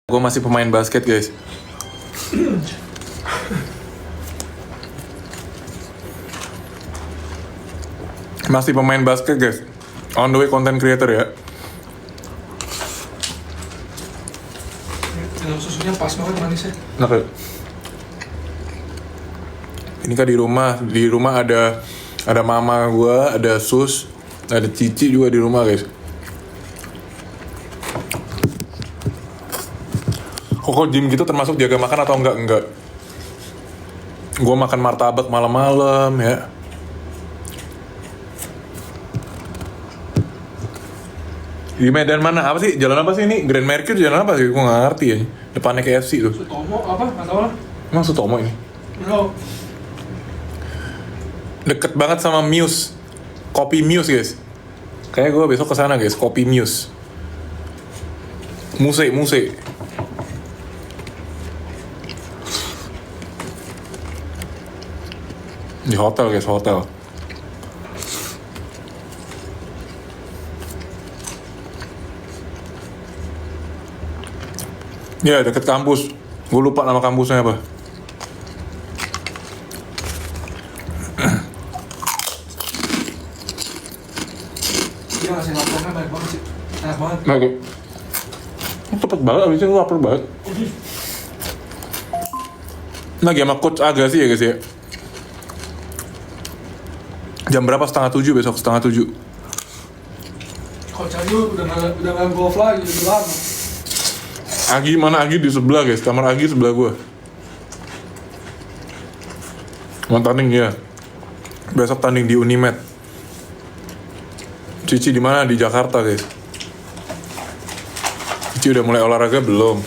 Gue masih pemain basket guys. Masih pemain basket guys. On the way content creator ya. Dalam susunya pas banget manisnya. Nah, ini kan di rumah ada mama gue, ada sus, ada cici juga di rumah guys. Kok gym gitu termasuk jaga makan atau enggak? Gue makan martabak malam-malam ya. Di Medan mana? Apa sih? Jalan apa sih ini? Grand Mercure jalan apa sih? Gue gak ngerti ya. Depannya KFC tuh. Sutomo apa? Gak tau lah. Emang Sutomo ini? Bro. Deket banget sama Muse. Kopi Muse guys. Kayaknya gue besok kesana guys. Kopi Muse. Muse. Di hotel guys, hotel. Ya, deket kampus. Gue lupa nama kampusnya apa. Dia ngasih laporannya baik banget sih. Enak banget. Nah, cepet banget, abisnya gue lapar banget. Lagi sama coach Agassi ya guys ya. Jam berapa? 6:30 besok, 6:30. Coach Ayu udah nggak golf lagi, udah lama. Agi mana? Agi di sebelah guys, kamar Agi sebelah gue. Mau tanding ya. Besok tanding di Unimed. Cici di mana? Di Jakarta guys. Cici udah mulai olahraga belum?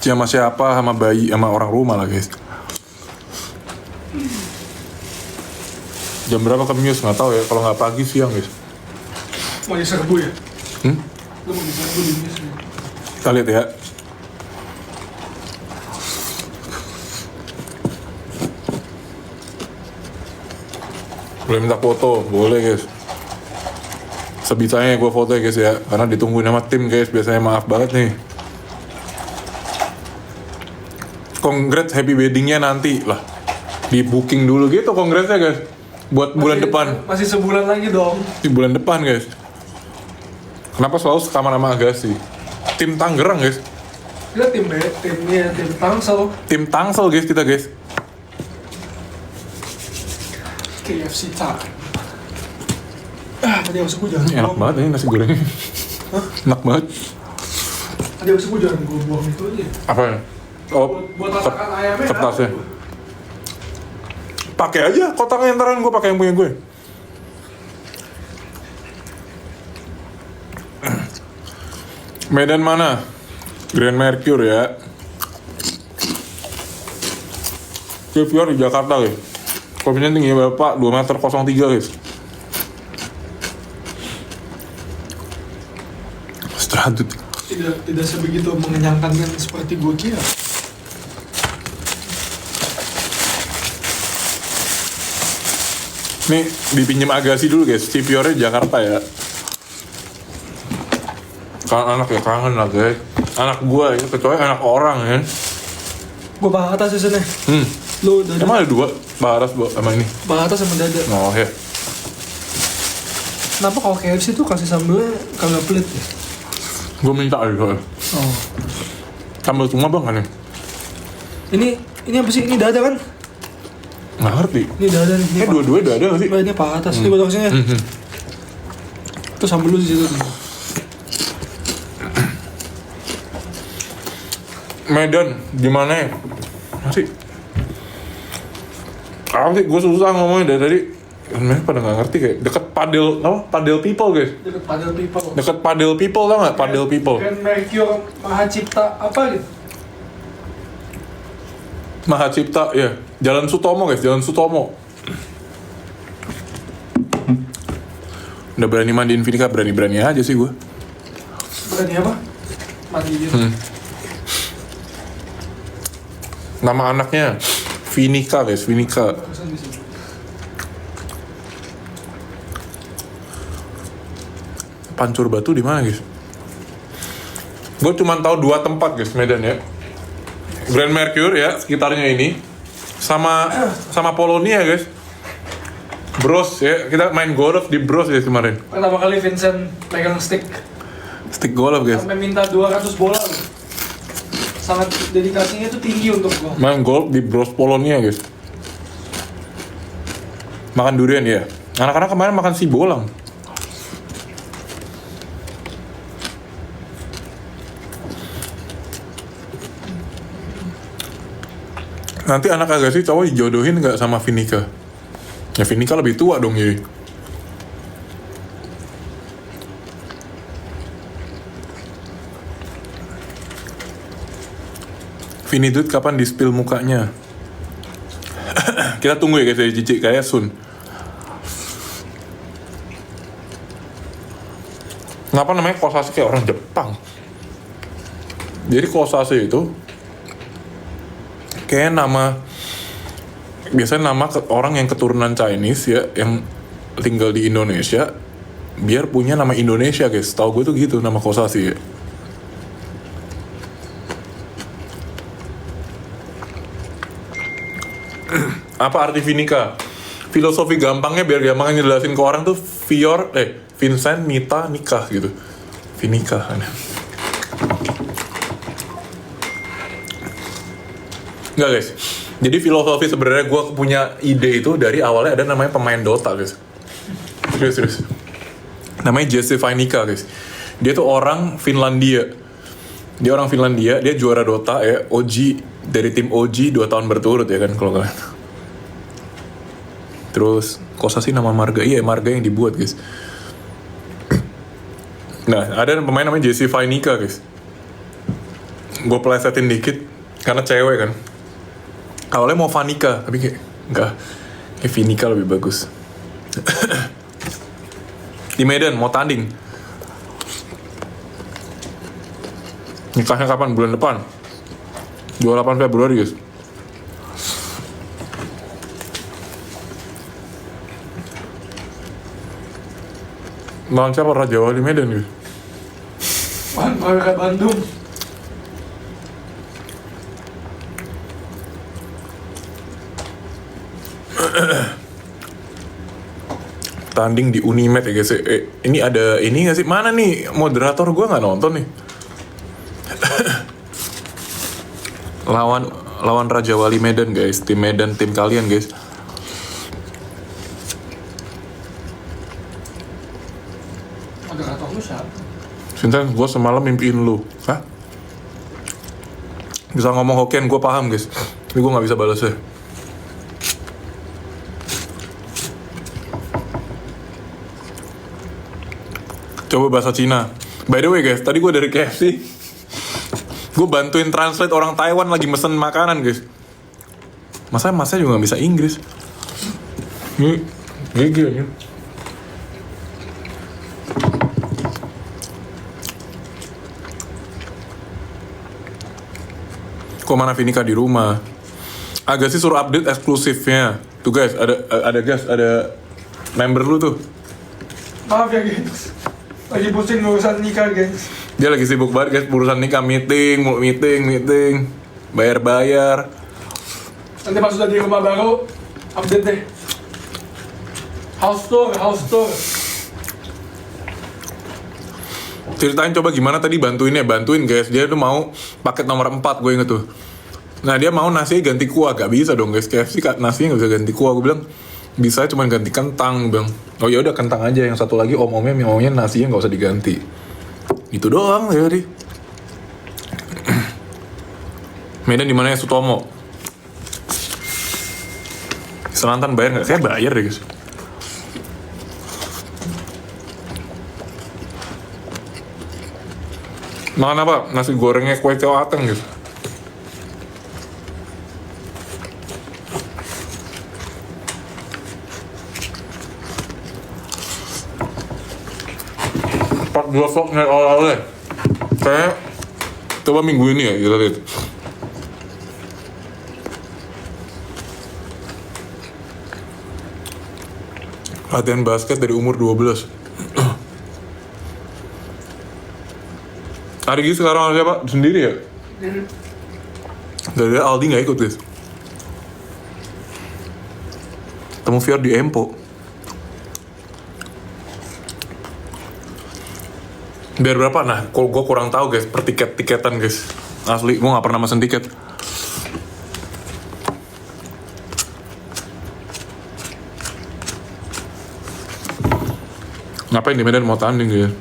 Cici sama siapa? Sama bayi, sama orang rumah lah guys. Jam berapa ke Muse? Nggak tahu ya. Kalau nggak pagi siang guys. Mau diserbu ya? Hmm? Lu mau diserbu di Inggris ya? Kita lihat ya. Boleh minta foto? Boleh guys. Sebisanya gue foto ya guys ya. Karena ditungguin sama tim guys. Biasanya maaf banget nih. Congrats happy weddingnya nanti lah. Di booking dulu gitu congrats-nya guys. Buat bulan depan. Masih sebulan lagi dong. Di bulan depan guys. Kenapa selalu sekamar sama Agassi? Tim Tangerang guys. Kita tim Tangsel. Tim Tangsel guys kita guys. KFC time. Tadi habis gue jangan Enak banget ini nasi gorengnya. Enak banget. Tadi habis gue jangan gue buang itu aja. Apa ya? Oh, Buat tatakan ayamnya. kertasnya. Pakai aja kotaknya ntaran gue pakai yang punya gue. Medan mana? Grand Mercure ya. CVR di Jakarta guys. Kopinya tinggi berapa? 2 meter 03 guys. Stratut. Tidak sebegitu mengenyangkan seperti gue kira. Nih dipinjam Agassi dulu guys. CVR di Jakarta ya. Kan anak ya kangen lah guys. Anak gua ya, kecuali anak orang ya. Gue Bahata seasonnya. Lu udah Emang ada 2? Baras sama ini. Bahata sama Dada. Oh ya. Kenapa kalau KFC tuh kasih sambelnya kagak pelit ya? Gua minta aja. Oh. Sambal semua bang kan ya? Ini apa sih? Ini Dada kan? Nggak ngerti. Ini Dada nih. Ini Dua-duanya Dada nggak sih? Ini Pak Atas. Ini potongnya. Itu sambel lu di situ. Medan gimana ya? Masih. Apa sih? Gue susah ngomongnya dari tadi. Mereka pada nggak ngerti kayak deket padel apa? Padel people guys. Deket Padel People. Deket padel people tau nggak? Padel people. Grand Mercure Mahacipta apa gitu? Mahacipta ya. Jalan Sutomo guys. Jalan Sutomo. Udah berani mandiin Vika, berani-berani aja sih gue. Berani apa? Mandiin. Nama anaknya Vinika guys, Vinika. Barusan di sini. Pancur Batu di mana guys? Gue cuma tahu 2 tempat guys Medan ya. Grand Mercure ya sekitarnya ini, sama Polonia guys. Bros ya, kita main golf di Bros ya kemarin. Pertama kali Vincent pegang stick Golf guys. sampai minta 200 bola loh. Sangat dedikasinya itu tinggi untuk gua. Main golf di Bros Polonia guys. Makan durian ya. Anak-anak kemarin makan sibolang. Nanti anak Agassi cowok dijodohin nggak sama Vinika? Ya Vinika lebih tua dong ya. Vini Dut kapan di spill mukanya? Kita tunggu ya guys dari Cici kayak Sun. Kenapa namanya Kosasi kayak orang Jepang? Jadi Kosasi itu kayak biasanya nama orang yang keturunan Chinese ya, yang tinggal di Indonesia, biar punya nama Indonesia guys. Tahu gue tuh gitu nama Kosasi ya. Apa arti Vinika? Filosofi gampangnya biar gampang ngejelasin ke orang tuh Vincent, Mita, nikah gitu. Vinika. Enggak guys. Jadi filosofi sebenarnya gue punya ide itu dari awalnya ada namanya pemain Dota guys. Serius. Namanya Jesse Vinika guys. Dia tuh orang Finlandia. Dia juara Dota ya, OG dari tim OG 2 tahun berturut ya kan kalau kalian. Terus Kosasi nama marga, iya marga yang dibuat guys. Nah ada pemain namanya Jesse Vinika guys. Gue plesetin dikit karena cewek kan. Awalnya mau Vanika tapi kayak enggak, kayak Vinika lebih bagus. Di Medan mau tanding. Nikahnya kapan? Bulan depan 28 Februari guys. Lawan siapa? Raja Wali Medan guys. Warga Bandung. Tanding di Unimed ya guys. Ini ada ini nggak sih? Mana nih moderator gue nggak nonton nih. lawan Raja Wali Medan guys. Tim Medan, tim kalian guys. Moderator lu siapa? Vincent, gue semalam mimpiin lu. Hah? Bisa ngomong Hokkien, gue paham guys. Tapi gue gak bisa balasnya. Coba bahasa Cina. By the way guys, tadi gue dari KFC. Gue bantuin translate orang Taiwan lagi mesen makanan guys. Masa juga gak bisa Inggris. Ini GG aja. Kok mana Vinika di rumah? Agak sih suruh update eksklusifnya. Tuh guys, ada member lu tuh. Maaf ya guys, lagi pusing urusan nikah guys. Dia lagi sibuk banget guys, urusan nikah, meeting, bayar. Nanti pas sudah di rumah baru, update deh. House tour. Ceritain coba gimana tadi bantuin guys. Dia tuh mau paket nomor 4 gue inget tuh. Nah dia mau nasinya ganti kuah, gak bisa dong guys. KFC nasinya gak bisa ganti kuah. Gue bilang bisa cuma ganti kentang. Gue bilang oh ya udah kentang aja. Yang satu lagi omnya maunya nasinya gak usah diganti. Itu doang ya tadi. Medan di mana ya? Sutomo. Selatan bayar nggak? Saya bayar deh guys. Makan apa? Nasi gorengnya kue tiaw ateng gitu. Part 2 vlog naik oleh-oleh. Kayak coba minggu ini ya kita lihat. Latihan basket dari umur 12. Hari ini sekarang siapa? Sendiri ya? Dari Aldi nggak ikut guys. Temu Fior di Empo. Biar berapa? Nah, kalau gue kurang tahu guys per tiketan guys. Asli, gue nggak pernah mesen tiket. Ngapain di Medan mau tanding gitu?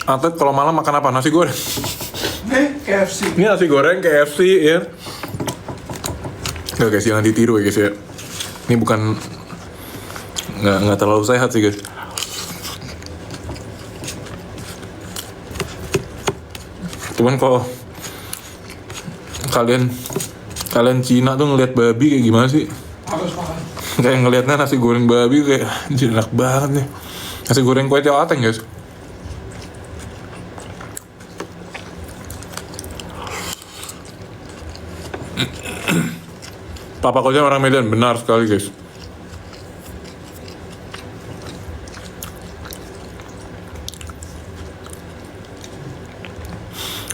Atlet kalau malam makan apa? Nasi goreng. KFC. Ini nasi goreng KFC ya. Nggak guys, jangan ditiru ya guys ya. Ini bukan nggak terlalu sehat sih guys. Cuman kalau kalian Cina tuh ngeliat babi kayak gimana sih? Harus makan. Kayak ngeliatnya nasi goreng babi kayak anjir enak banget nih. Nasi goreng kue tiaw ateng guys. Papa Koja orang Medan, benar sekali guys.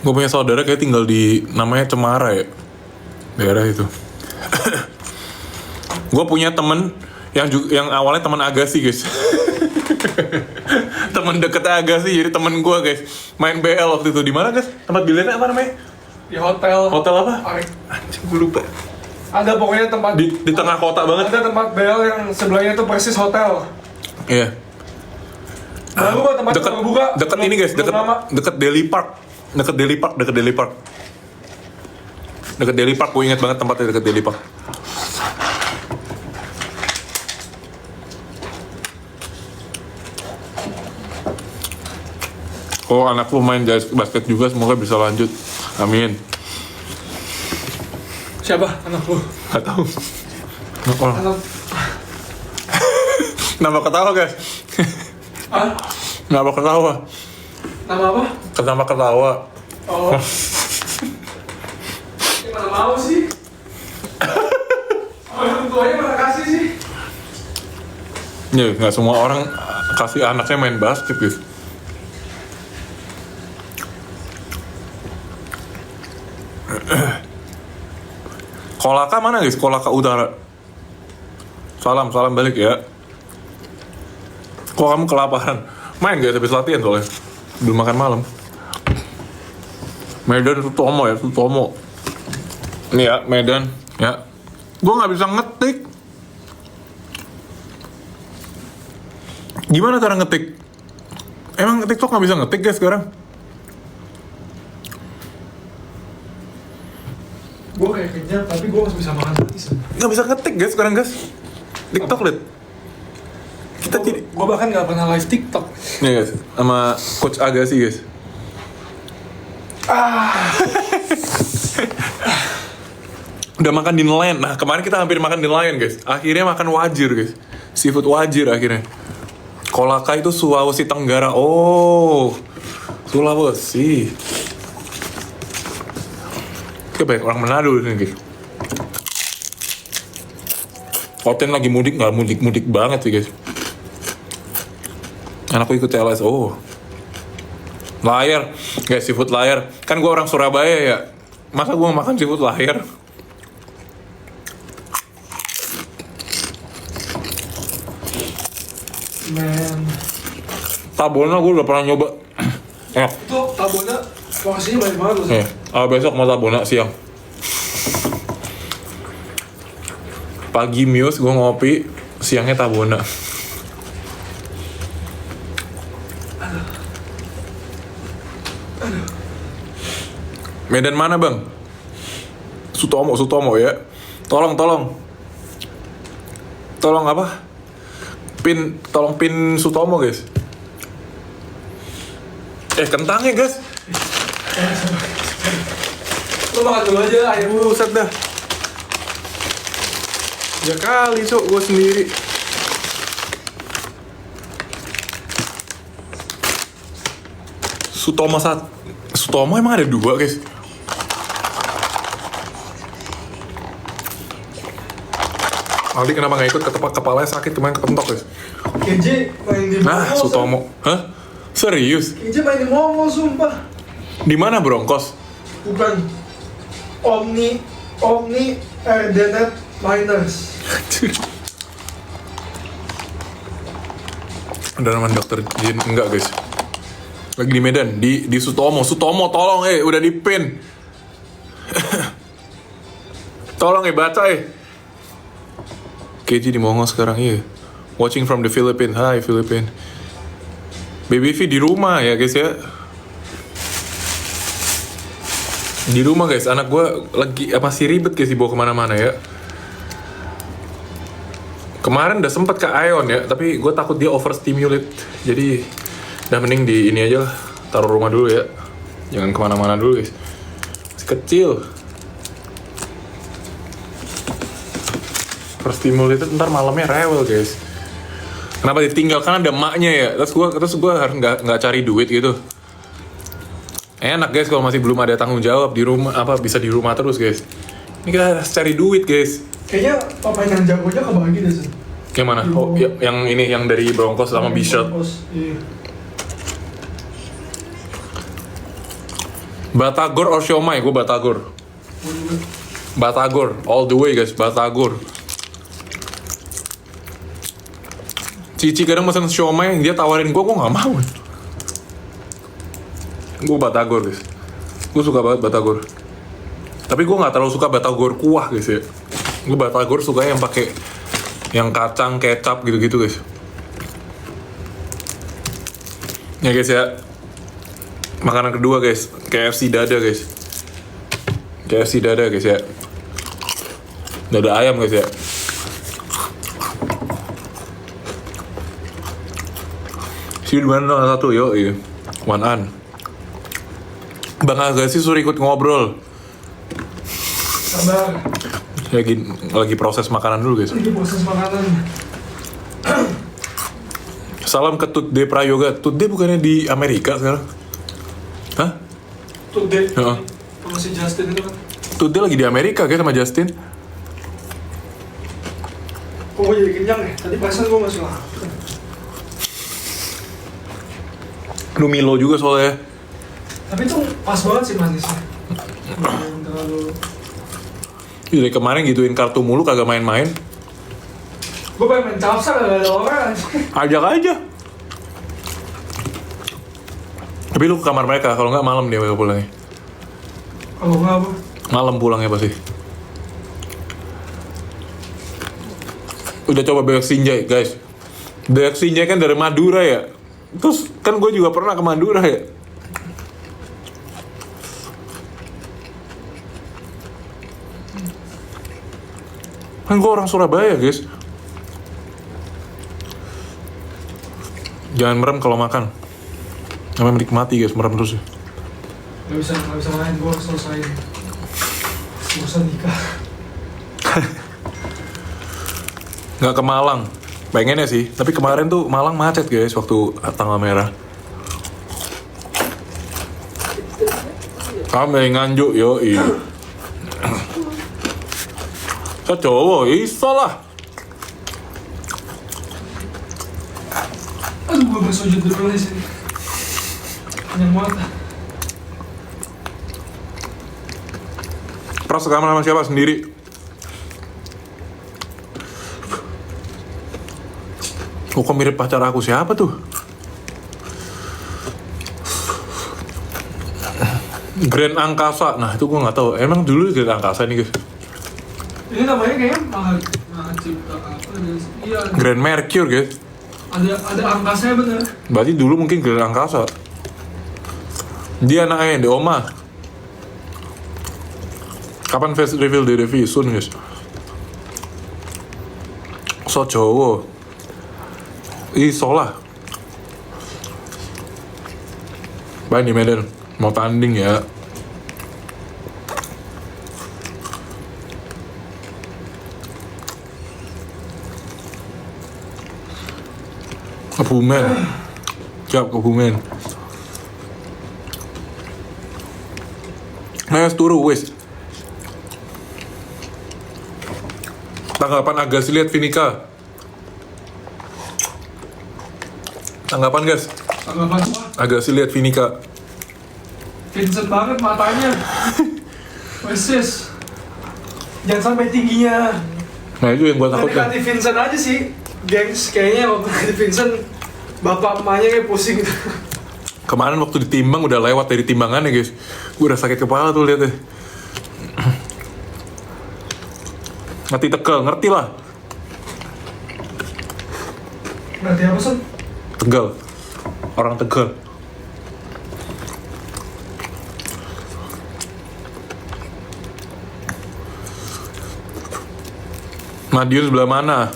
Gue punya saudara kayak tinggal di namanya Cemara ya, daerah itu. Gue punya temen yang awalnya teman Agassi guys. Temen deket Agassi jadi temen gue guys. Main BL waktu itu di mana guys? Tempat bilirnya apa namanya? Di hotel. Hotel apa? Arik. Anjing gue lupa. Ada pokoknya tempat Di tengah kota banget. Ada tempat BL yang sebelahnya itu persis hotel. Iya. Baru kok tempat Deket, buka. deket ini guys, deket Daily Park. Deket Daily Park. Deket Daily Park, gue inget banget tempatnya deket Daily Park. Oh, anak lu main basket juga, semoga bisa lanjut. Amin. Siapa anak lu? Gak tau. Anak. Kenapa ketawa guys? Hah? Kenapa ketawa? Nama apa? Kenapa ketawa? Oh. Gimana mau sih? Orang tuanya mana kasih sih? Ya, nggak semua orang kasih anaknya main basket guys. Kolaka mana guys? Kolaka Utara. Salam balik ya. Kok kamu kelaparan? Main guys habis latihan soalnya. Belum makan malam. Medan Sutomo ya, Sutomo. Ini ya, Medan ya. Gue nggak bisa ngetik. Gimana cara ngetik? Emang TikTok nggak bisa ngetik guys sekarang? Gue kayak kenyang tapi gue masih bisa makan roti sebenarnya. Nggak bisa ngetik guys sekarang guys. TikTok liat. Kita jadi. Gue bahkan nggak pernah live TikTok. Nih guys, sama Coach Agassi guys. Udah makan di nelayan. Nah kemarin kita hampir makan di nelayan guys. Akhirnya makan wajir guys. Seafood wajir akhirnya. Kolaka itu Sulawesi Tenggara. Oh, Sulawesi. Kayak banyak orang Manado di sini guys. Oten lagi mudik, nggak mudik banget sih guys. Anakku ikut CLS. Oh, layar, guys, seafood layar. Kan gue orang Surabaya ya. Masa gue makan seafood layar? Men. Tabona gue udah pernah nyoba. Itu tabunnya porsinya banyak banget loh. Besok mau tabona siang. Pagi Muse gue ngopi, siangnya tabona. Medan mana bang? Sutomo ya. Tolong apa? Tolong pin Sutomo guys. Kentangnya guys. Lu makan dulu aja ayam. Buset dah. Ya kali cok, gue sendiri. Sutomo emang ada 2 guys. Aldi kenapa gak ikut? Kepalanya sakit kemarin kepentok guys. Kenji main di Nah, Sutomo. Hah? Serius? KJ main di Mongol sumpah. Di mana Broncos? Bukan. Omni Denet Miners. Ada nama Dr. Jin enggak guys? Lagi di Medan, di Sutomo. Sutomo tolong udah di pin. Tolong baca KJ di Mongol sekarang Watching from the Philippines. Hai Philippines. Baby V di rumah ya guys ya. Di rumah guys, anak gue lagi masih ribet guys dibawa kemana-mana ya. Kemarin udah sempet ke Ion ya, tapi gue takut dia overstimulate. Jadi udah mending di ini aja lah, taruh rumah dulu ya. Jangan kemana-mana dulu guys. Masih kecil. Overstimulate ntar malamnya rewel guys. Kenapa ditinggal? Karena ada emaknya ya. Terus gue harus nggak cari duit gitu. Enak guys kalau masih belum ada tanggung jawab di rumah, bisa di rumah terus guys. Ini kita harus cari duit guys. Kayaknya pemain yang jagonya kebagi deh sih. Yang mana? Oh, yang ini yang dari Broncos sama Bishop. Iya. Batagor or Siomay? Gue Batagor. Batagor, all the way guys, Batagor. Cici kadang pesan Siomay, dia tawarin gue nggak mau. Gue Batagor guys. Gue suka banget Batagor. Tapi gue nggak terlalu suka Batagor kuah guys ya. Gue Batagor suka yang pakai yang kacang, kecap gitu-gitu guys. Ya guys ya. Makanan kedua guys, KFC dada guys. KFC dada guys ya. Dada ayam guys ya. Sini mana satu yo iya. One an. Bang Agassi suruh ikut ngobrol. Sabar. Lagi proses makanan dulu guys. Lagi proses makanan. Salam ke Tudde Prayoga. Tudde bukannya di Amerika sekarang? Hah? Tudde. Heeh. Sama si Justin itu kan. Tudde lagi di Amerika guys sama Justin. Kok gue jadi kenyang ya? Tadi perasaan gue masih lapar. Lu Milo juga soalnya. Tapi itu pas banget sih manisnya. Yang terlalu. Dari kemarin gituin kartu mulu kagak main-main. Gue pengen main capsa gak ada orang. Ajak aja. Tapi lu ke kamar mereka, kalau nggak malam dia mereka pulangnya. Kalau nggak apa? Malam pulangnya pasti. Udah coba Beok Sinjai guys. Beok Sinjai kan dari Madura ya. Terus kan gue juga pernah ke Madura ya. Kan gue orang Surabaya guys. Jangan merem kalau makan. Sampai menikmati guys, merem terus. Gak bisa main, gue harus selesai. Urusan nikah. Nggak ke Malang. Pengennya sih, tapi kemarin tuh Malang macet guys waktu tanggal merah. Kami nganjuk yoi. Cowok, iso lah. Aduh, gue bersujud dulu di sini. Kenyang banget. Pras kamar sama siapa? Sendiri. Oh, kok mirip pacar aku? Siapa tuh? Grand Angkasa. Nah, itu gue nggak tahu. Emang dulu Grand Angkasa nih guys. Ini namanya kayaknya Maha Cipta apa? Iya. Grand Mercure guys. Ada angkasanya bener. Berarti dulu mungkin Grand Angkasa. Dia anaknya di Oma. Kapan face reveal di review? Soon guys. So Jowo. Isolah. Main di Medan. Mau tanding ya. Kebumen. Siap Kebumen. Nah, turu wis. Tanggapan Agassi lihat Vinika. Tanggapan guys. Tanggapan gua Agak sih lihat Vinica. Vincent banget matanya. Wesis. Jangan sampai tingginya. Nah itu yang gue takut kan. Mendekati Vincent aja sih, gengs. Kayaknya waktu mendekati Vincent, bapak emaknya kayak pusing gitu. Kemarin waktu ditimbang udah lewat dari timbangannya guys. Gue udah sakit kepala tuh lihat deh. Ngerti Tegal, ngerti lah. Berarti apa sih? Tegal. Orang Tegal. Madiun sebelah mana?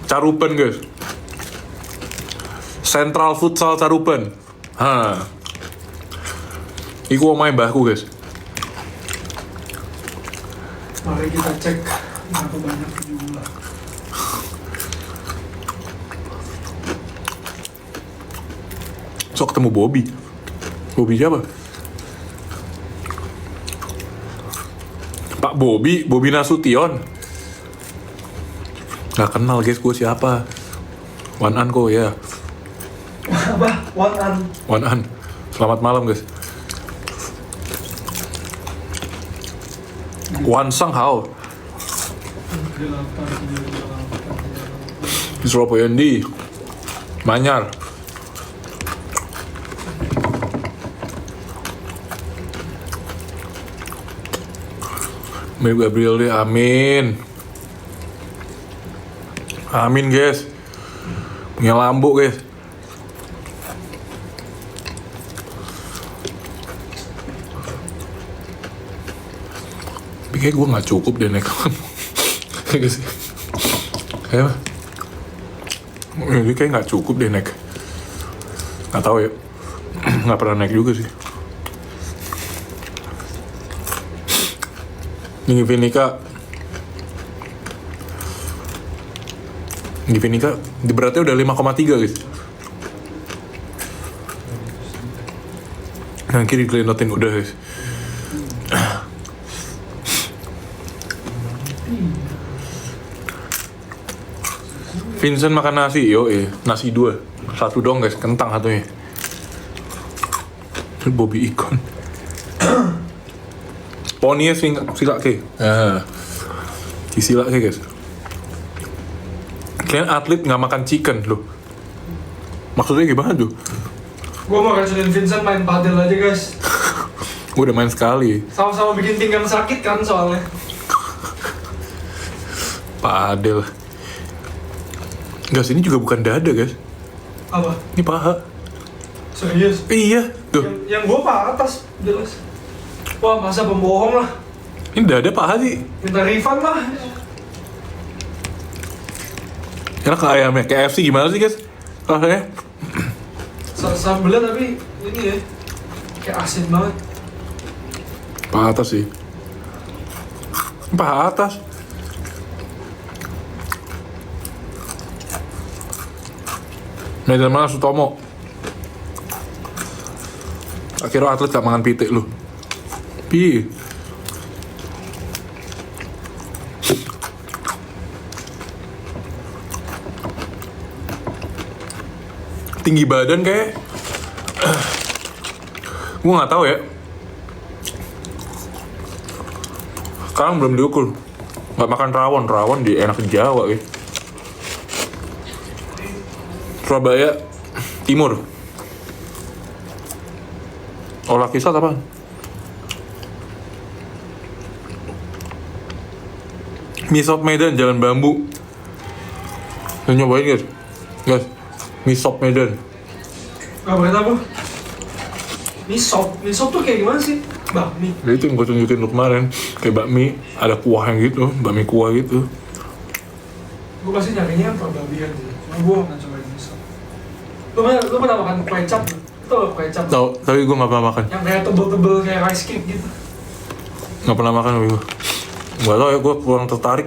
Carupen guys. Central Futsal Carupen. Iku omahe mbahku guys. Mari kita cek berapa banyak jumlah. So ketemu Bobby. Bobby siapa? Pak Bobby, Bobby Nasution. Gak kenal guys, gue siapa? Wan An kok ya. Apa? Wan An. Selamat malam guys. Wan Sang Hao. Di Surabaya di Manyar. Mirip Gabriel deh, amin. Amin guys. Punya lambu guys. Tapi kayak gue gak cukup deh naik. Kayak sih. Kayak gak cukup deh naik. Gak tau ya. Gak pernah naik juga sih. Ini Vinica di beratnya udah 5,3 guys. Yang kiri digelendotin udah guys. Vincent makan nasi, nasi 2. Satu dong guys, kentang satunya. Bobby Ikon. Poninya sila ke. Sila ke guys. Kalian atlet nggak makan chicken loh. Maksudnya gimana tuh? Gue mau ngajarin Vincent main padel aja guys. Gue udah main sekali. Sama-sama bikin pinggang sakit kan soalnya. Padel. Guys, ini juga bukan dada guys. Apa? Ini paha. Serius? Iya, tuh. Yang gue paha atas, jelas. Wah, masa pembohong lah. Ini dada paha sih. Minta refund lah. Karena ke ayamnya, KFC gimana sih guys? Rasanya? Sambelnya tapi ini ya, kayak asin banget. Paha atas sih. Paha atas. Medan mana Sutomo? Akhirnya atlet gak makan pitik lu. Pi. Tinggi badan kayak gue nggak tahu ya. Sekarang belum diukur. Nggak makan rawon di enak di Jawa gitu. Surabaya Timur. Olah kisah apa? Mie sop Medan Jalan Bambu. Nyobain guys. Mie sop Medan. Gak boleh apa? Mie sop tuh kayak gimana sih? Bakmi. Jadi itu yang gue tunjukin lu kemarin. Kayak bakmi, ada kuahnya gitu, bakmi kuah gitu. Gue pasti nyarinya perbabian sih. Cuma gue gak cobain mie sop. Lu pernah makan kecap? Itu kecap? Tahu, tapi gue nggak pernah makan. Yang kayak tebel-tebel kayak rice cake gitu. Nggak pernah makan gue. Gak tau ya, gue kurang tertarik.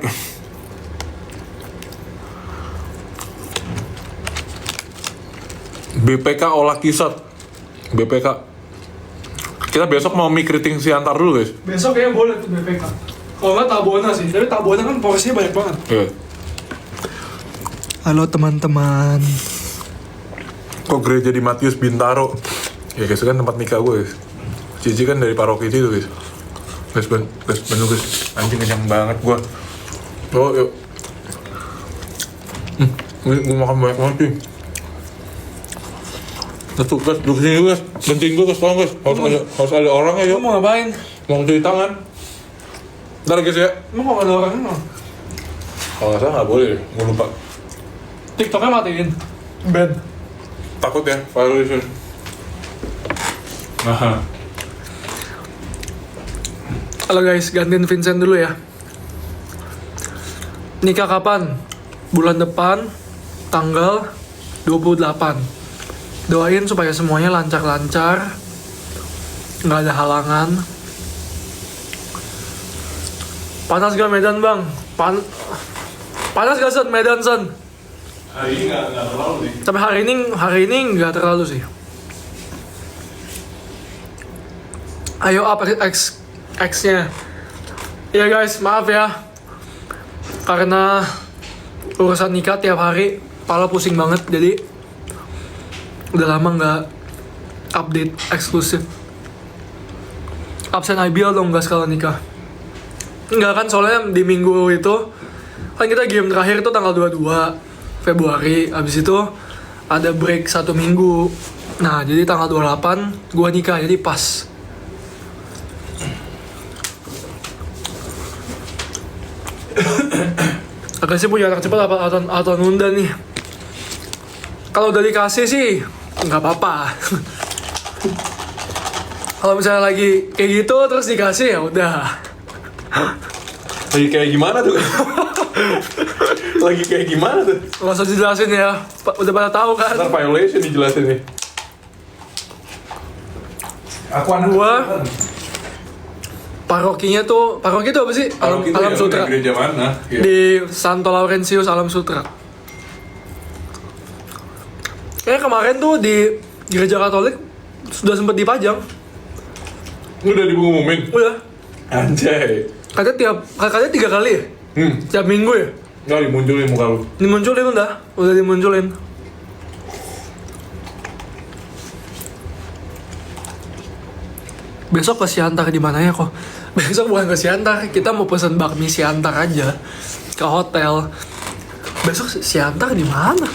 BPK Olah Kisat. BPK. Kita besok mau mie keriting Siantar dulu guys. Besok kayaknya boleh tuh BPK. Kalau nggak Tabona sih, tapi Tabona kan porsinya banyak banget. Iya. Halo teman-teman. gereja di Matius Bintaro. Ya guys, itu kan tempat nikah gue guys. Cici kan dari paroki itu guys. Guys, bener guys. Anjing kenyang banget gue. Oh, yuk. Gue makan banyak banget sih. Tuh guys, duduk sini guys. Penting gue guys, tolong guys. Harus ada orang ya, Lu yuk. mau ngapain? Mau cuci tangan. Ntar guys ya. Emang kok ada orangnya no? Kalau nggak salah nggak boleh, gue lupa. TikToknya matiin. Ban. Takut ya, violation. Nah, Halo guys, gantiin Vincent dulu ya. Nikah kapan? Bulan depan, tanggal 28. Doain supaya semuanya lancar-lancar, nggak ada halangan. Panas gak Medan bang? Panas gak Son? Medan Son? hari ini nggak terlalu sih. Tapi hari ini nggak terlalu sih. Ayo up X-nya. Ya guys, maaf ya. Karena urusan nikah tiap hari, kepala pusing banget. Jadi udah lama nggak update eksklusif. Absen IBL dong guys kalau nikah. Enggak kan, soalnya di minggu itu kan kita game terakhir itu tanggal 22 Februari. Abis itu ada break 1 minggu. Nah jadi tanggal 28 gua nikah, jadi pas. Agak sih punya anak cepat atau nunda nih. Kalau udah dikasih sih nggak apa-apa. Kalau misalnya lagi kayak gitu terus dikasih ya udah. Lagi kayak gimana tuh? Lagi kayak gimana tuh? Nggak usah dijelasin ya, udah pada tahu kan. Ntar violation dijelasin nih. Aku anak Gua paroki itu apa sih? Alam Sutra. Di gereja mana? Ya. Di Santo Laurentius Alam Sutra. Kayaknya kemarin tuh di gereja Katolik sudah sempat dipajang. Udah diumumin. Udah. Anjay. Katanya 3 kali ya? Tiap minggu ya? Nggak dimunculin muka lu. Dimunculin udah dimunculin. Besok ke Siantar di mana ya kok? Besok bukan ke Siantar, kita mau pesen bakmi Siantar aja ke hotel. Besok Siantar di mana?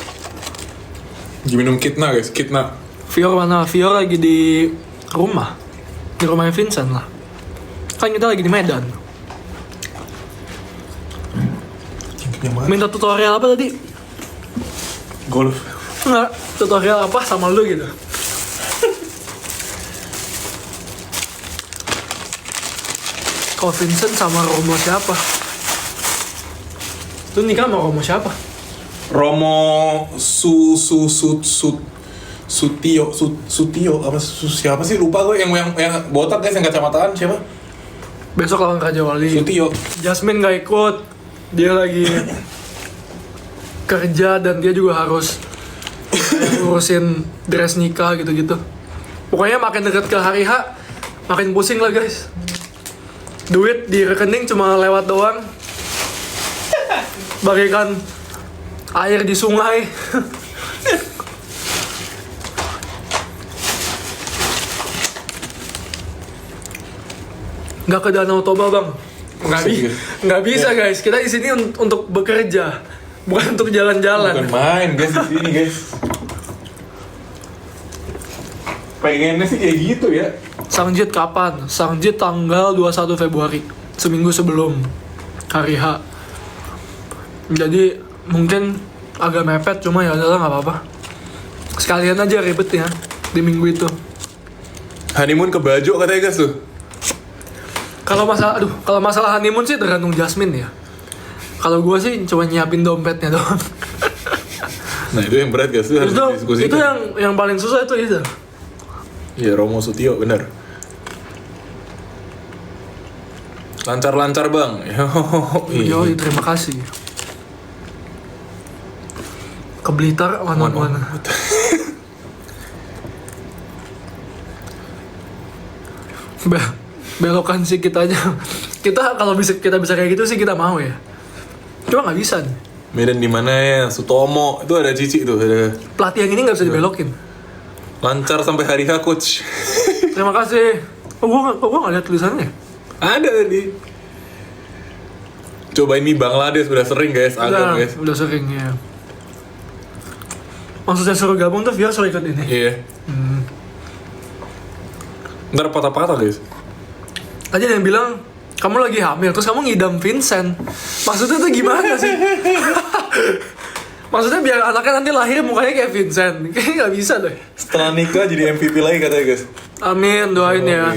Lagi minum Kitna guys, Kitna. Fior mana? Fior lagi di rumah. Di rumahnya Vincent lah. Kan kita lagi di Medan. Minta tutorial apa tadi? Golf. Enggak, tutorial apa sama lu gitu. Kalau Vincent sama Romo siapa? Lu nikah sama Romo siapa? Romo Sutio apa siapa sih, lupa gue, yang botak guys, yang kacamataan siapa? Besok lawan Raja Wali. Sutio. Jasmine gak ikut. Dia lagi kerja dan dia juga harus ngurusin dress nikah gitu-gitu. Pokoknya makin deket ke hari H, makin pusing lah guys. Duit di rekening cuma lewat doang. Bagaikan air di sungai. Nggak ke Danau Toba bang. Nggak bisa guys. Kita di sini untuk bekerja, bukan untuk jalan-jalan. Bukan main guys di sini guys. Pengennya sih kayak gitu ya. Sangjit kapan? Sangjit tanggal 21 Februari. Seminggu sebelum hari H. Jadi mungkin agak mepet, cuma ya udahlah nggak apa-apa. Sekalian aja ribet ya di minggu itu. Honeymoon ke Bajo katanya guys tuh. Kalau masalah honeymoon sih tergantung Jasmine ya. Kalau gue sih cuma nyiapin dompetnya doang. Nah itu yang berat guys, itu harus didiskusikan. Itu yang paling susah itu. Iya, Romo Sutio bener. Lancar-lancar bang. Yo, terima kasih. Ke Blitar mana-mana. Belokan sedikit aja. Kita kalau kita bisa kayak gitu sih kita mau ya. Cuma nggak bisa nih. Medan di mana ya? Sutomo itu ada Cici tuh. Ada. Pelatih yang ini nggak bisa dibelokin. Lancar sampai hari H, coach. Terima kasih. Gua nggak lihat tulisannya. Ada tadi. Cobain mie Bangladesh, udah sering guys, anggap guys. Udah sering ya. Maksudnya suruh gabung tuh biar suruh ikut ini. Iya. Ntar patah-patah guys. Tadi ada yang bilang kamu lagi hamil, terus kamu ngidam Vincent. Maksudnya tuh gimana sih? Maksudnya biar anaknya nanti lahir mukanya kayak Vincent. Kayaknya nggak bisa deh. Setelah nikah jadi MVP lagi katanya guys. Amin, doain ya.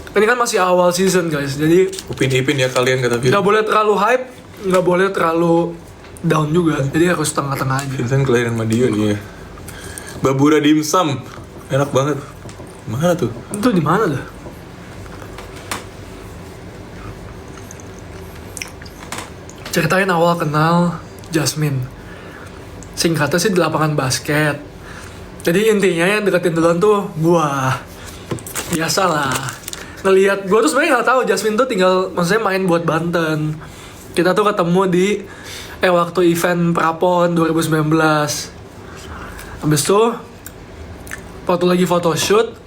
Ini kan masih awal season guys, jadi Upin-ipin ya kalian kata Vincent. nggak boleh terlalu hype, nggak boleh terlalu down juga. Jadi harus tengah-tengah aja. Vincent kelahiran Madiun ya. Babura dimsum, enak banget. Mana tuh? Itu di mana dah? Ceritain awal kenal Jasmine. Singkatnya sih di lapangan basket. Jadi intinya yang deketin duluan tuh gua. Biasalah. Ngelihat gua tuh sebenarnya nggak tahu Jasmine tuh tinggal maksudnya main buat Banten. Kita tuh ketemu di waktu event Prapon 2019. Habis itu waktu lagi photoshoot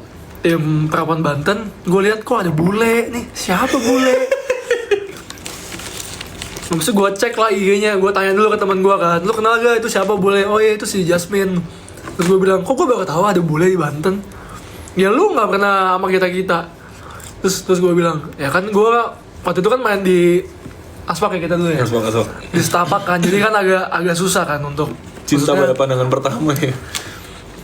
tim Prapon Banten, gue lihat kok ada bule nih. Siapa bule? Habis itu gue cek lah IG-nya, gue tanya dulu ke teman gue kan, lu kenal gak itu siapa bule? Oh iya itu si Jasmine. Terus gue bilang, kok gue baru tahu ada bule di Banten? Ya lu nggak pernah sama kita. Terus gue bilang, ya kan gue waktu itu kan main di Aspak ya kita dulu ya. Aspak. Di Setapak kan, jadi kan agak susah kan untuk Cinta pada pandangan pertama ya.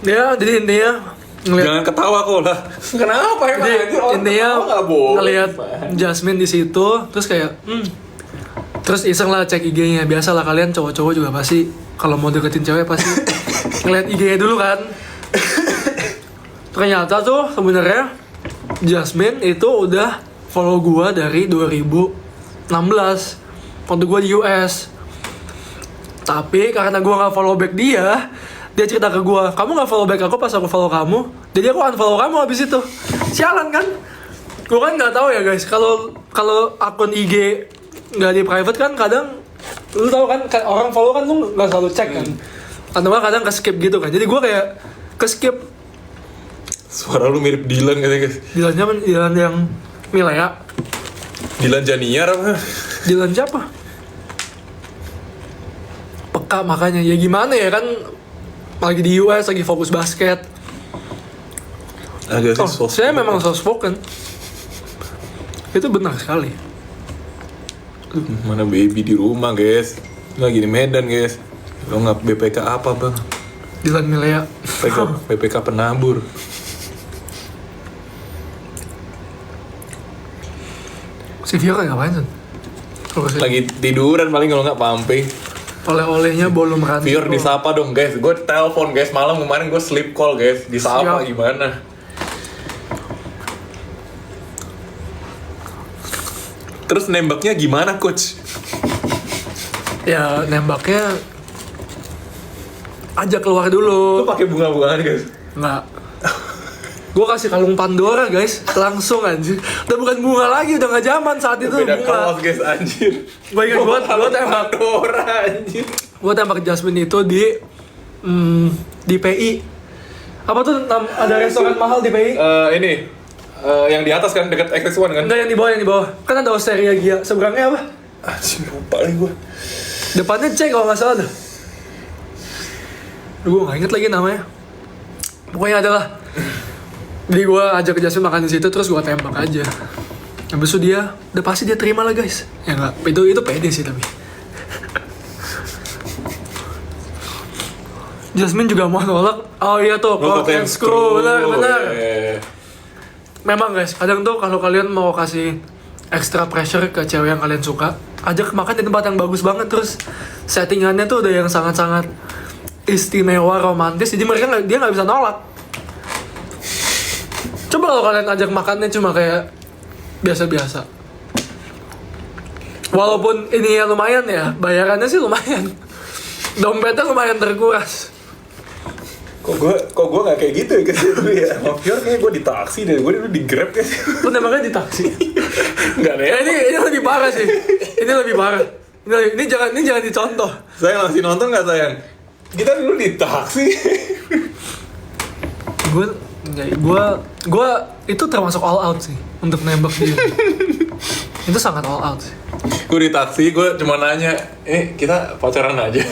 Ya, jadi intinya ngeliat, Jangan ketawa kok lah. Kenapa emang? jadi Anjir, orang intinya ketawa nggak boleh. ngeliat Jasmine di situ, terus kayak, terus iseng lah cek IG-nya. Biasalah kalian cowok-cowok juga pasti kalau mau deketin cewek pasti ngeliat IG-nya dulu kan. Ternyata tuh sebenarnya Jasmine itu udah follow gua dari 2016 waktu gua di US. Tapi karena gua nggak follow back dia cerita ke gua, kamu nggak follow back aku pas aku follow kamu, jadi aku unfollow kamu habis itu. Sialan kan? Gua kan nggak tahu ya guys, kalau akun IG nggak di private kan kadang lu tahu kan orang follow kan lu nggak selalu cek kan. Atau kadang ke skip gitu kan. Jadi gua kayak ke skip. Suara lu mirip Dylan katanya guys. Dylan yang Milea. Dylan Janiar apa? Dylan siapa? Peka makanya. Ya gimana ya kan lagi di US, lagi fokus basket. Agak sih Saya memang soft spoken. Itu benar sekali. Mana baby di rumah guys. Lagi di Medan guys. Lo nggak BPK apa bang? Dylan Milea. BPK penabur. Si Vio kayak ngapain San? Lagi tiduran paling kalau nggak pumping. Oleh-olehnya bolong rantai. Fior disapa dong guys. Gue telepon guys malam kemarin gue sleep call guys. Disapa Siap. gimana? Terus nembaknya gimana coach? Ya nembaknya ajak keluar dulu. Lu pakai bunga-bungaan guys? Nggak. Gue kasih kalung Pandora guys, langsung anjir. Udah bukan bunga lagi, udah nggak zaman saat itu. Beda bunga. kelas guys anjir. Gue ingat gue tembak Pandora anjir. Gue tembak Jasmine itu di PI. Apa tuh ada restoran mahal di PI? Ini yang di atas kan dekat XS1 kan? Enggak, yang di bawah. Kan ada Osteria Gia. Seberangnya apa? Anjir lupa lagi gue. Depannya C kalau nggak salah dah. Gue nggak inget lagi namanya. Pokoknya adalah. Jadi gue ajak ke Jasmine makan di situ, terus gue tembak aja. Habis itu udah pasti dia terima lah guys. Ya nggak, itu pede sih tapi. Jasmine juga mau nolak. Oh iya tuh, cock and screw, benar. Memang guys, kadang tuh kalau kalian mau kasih extra pressure ke cewek yang kalian suka, ajak makan di tempat yang bagus banget, terus settingannya tuh udah yang sangat-sangat istimewa, romantis, jadi dia nggak bisa nolak. Coba kalau kalian ajak makannya cuma kayak biasa-biasa. Walaupun ini ya lumayan ya, bayarannya sih lumayan. Dompetnya lumayan terkuras. Kok gue gak kayak gitu ya guys itu ya. Sama Fior kayaknya gue di taksi deh, gue dulu di Grab guys. Lu nembaknya di taksi. Enggak deh. Ini lebih parah sih. Ini lebih parah. Ini jangan dicontoh. Sayang masih nonton gak sayang? Kita dulu di taksi. Gue itu termasuk all out sih untuk nembak dia. Itu sangat all out sih. Gue di taksi, gue cuma nanya, kita pacaran aja.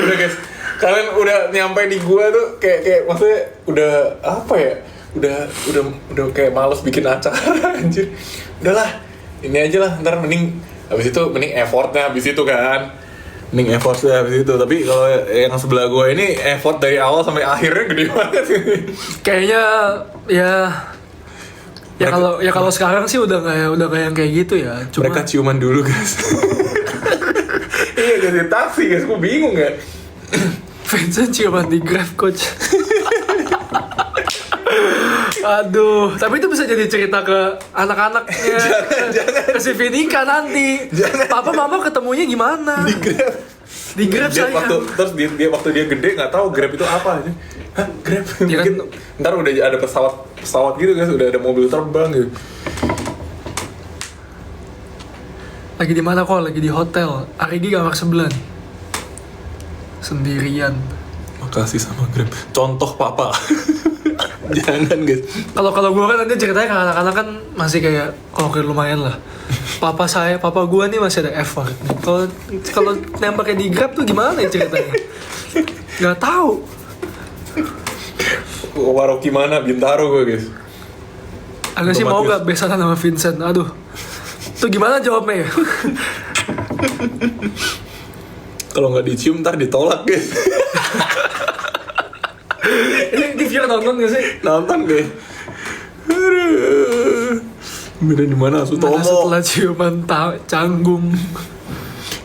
Udah guys, kalian udah nyampe di gua tuh kayak maksudnya udah apa ya? Udah kayak males bikin acara anjir. Udahlah, ini aja lah, ntar mending effortnya habis itu kan. Mending effortnya habis itu. Tapi kalau yang sebelah gua ini effort dari awal sampai akhirnya gede banget. Kayaknya kalau sekarang sih udah kayak yang kayak gitu ya. Cuma mereka ciuman dulu guys. Iya guys, di taksi guys, gue bingung ya. Vincent ciuman di Grab coach. Aduh, tapi itu bisa jadi cerita ke anak-anaknya. Jangan. Ke si Vinika nanti. Jangan. Papa mama ketemunya gimana? Di Grab dia sayang. Terus dia waktu dia gede nggak tahu Grab itu apa aja. Hah, Grab? Ya Mungkin kan, ntar udah ada pesawat gitu guys, udah ada mobil terbang gitu. Lagi di mana kok? Lagi di hotel. Arigi kamar sebelah nih. Sendirian. Makasih sama Grab. Contoh papa. Jangan guys. Kalau gue kan nanti ceritanya ke anak-anak kan masih kayak lumayan lah. Papa gue nih masih ada effort. Kalau nembaknya di Grab tuh gimana ya ceritanya? Gak tahu. Waroki mana Bintaro gue guys. Agak sih mau gak besanan sama Vincent. Aduh. Tuh gimana jawabnya ya? Kalau nggak dicium ntar ditolak guys. Ini TV nonton gak sih? Nonton deh. Beda di mana Sutomo? Setelah ciuman canggung.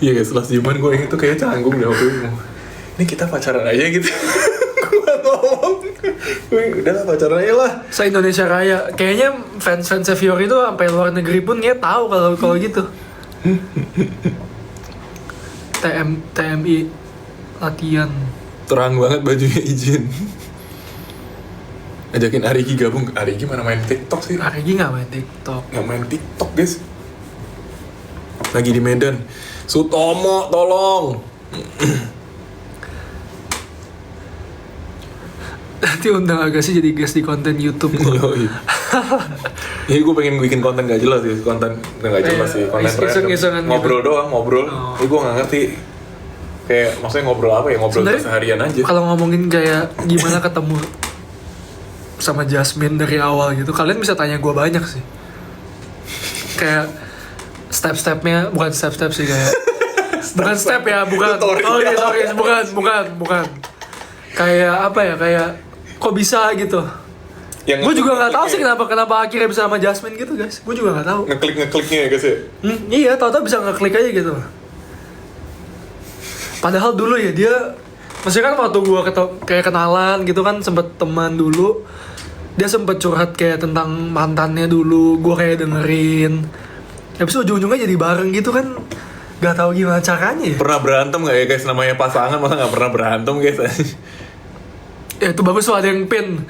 Iya guys, setelah ciuman gue inget tuh kayak canggung deh waktu itu. Ini kita pacaran aja gitu. Gue ngomong, udahlah pacaran aja lah. Se-Indonesia Raya. Kayaknya fans Fiori itu sampai luar negeri pun dia tahu kalau gitu. TMI latihan. Terang banget bajunya izin. Ajakin Arigi gabung. Arigi mana main TikTok sih? Arigi nggak main TikTok. Nggak main TikTok guys. Lagi di Medan. Sutomo tolong. Nanti undang Agassi jadi guest di konten YouTube. Ini gue pengen bikin konten gak jelas sih. Konten gak jelas sih. Konten iseng-isengan gitu. ngobrol doang, ngobrol. Oh. Ini gue gak ngerti. Kayak maksudnya ngobrol apa ya? Ngobrol Sebenarnya, seharian aja. Kalau ngomongin kayak gimana ketemu sama Jasmine dari awal gitu, kalian bisa tanya gue banyak sih. Kayak step-stepnya, bukan step-step sih kayak. Bukan step ya, bukan. Oh iya, sorry, bukan. Kayak apa ya, kayak kok bisa gitu. Gue juga nggak tahu sih kenapa akhirnya bisa sama Jasmine gitu guys. Gue juga nggak tahu. Ngekliknya ya guys ya. Iya, tahu-tahu bisa ngeklik aja gitu. Padahal dulu ya dia, maksudnya kan waktu gue kayak kenalan gitu kan, sempet teman dulu. Dia sempet curhat kayak tentang mantannya dulu. Gue kayak dengerin. Habis itu ujung-ujungnya jadi bareng gitu kan. Gak tahu gimana caranya ya. Pernah berantem gak ya guys? Namanya pasangan masa gak pernah berantem guys? Ya itu bagus tuh, ada yang pin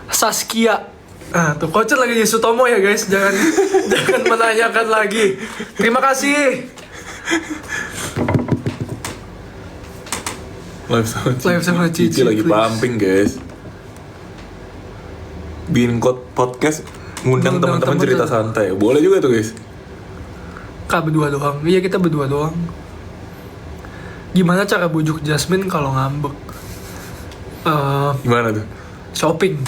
Saskia. Nah tuh Kocet lagi di Sutomo ya guys. Jangan menanyakan lagi. Terima kasih. Live sama Cici lagi please. pumping guys. Bikin podcast ngundang teman-teman cerita santai. Boleh juga tuh guys. Kak berdua doang. Iya kita berdua doang. Gimana cara bujuk Jasmine kalau ngambek? Gimana tuh? Shopping.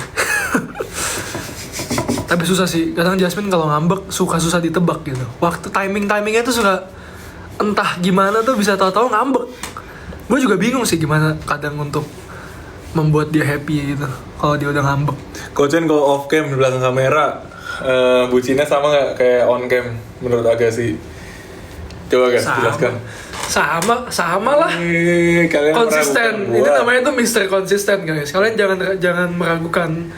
Tapi susah sih. Kadang Jasmine kalau ngambek susah ditebak gitu. Waktu timingnya tuh suka entah gimana tuh bisa tahu-tahu ngambek. Gue juga bingung sih gimana kadang untuk membuat dia happy gitu kalau dia udah ngambek. Kocen kalau off cam di belakang kamera, bucinnya sama nggak kayak on cam menurut Agassi? Coba guys jelaskan. Sama lah. Kalian Konsisten. Ini namanya tuh Mr. Konsisten guys. Kalian jangan meragukan.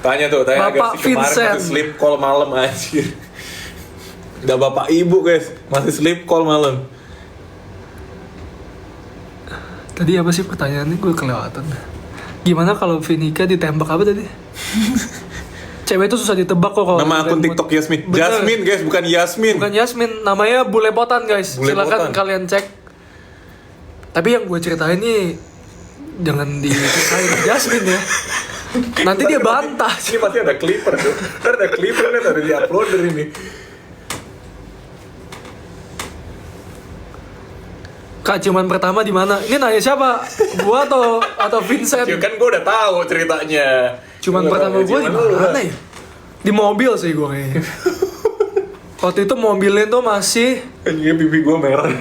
Tanya Bapak Agassi kemarin Vincent. masih sleep call malam anjir. Udah bapak ibu guys, masih sleep call malam. Tadi apa sih pertanyaannya? Gue kelewatan. Gimana kalau Vinika ditembak apa tadi? Cewek itu susah ditebak kok kalau. Nama akun TikTok Yasmin. Bener. Jasmine guys, bukan Yasmin. Bukan Yasmin, namanya Bulepotan guys. Bulepotan. Silakan kalian cek. Tapi yang gue ceritain nih jangan dikatain Jasmine ya. Nanti dia bantah. Ini pasti ada clipper tuh. Ntar ada clipper nih, ada di uploader ini. Kak, ciuman pertama di mana? Ini nanya siapa? Gua atau Vincent? Ya kan gue udah tahu ceritanya. Ciuman pertama gua di mana ya? Di mobil sih gua kayaknya. Waktu itu mobilnya tuh masih Anjingnya pipi gue merah.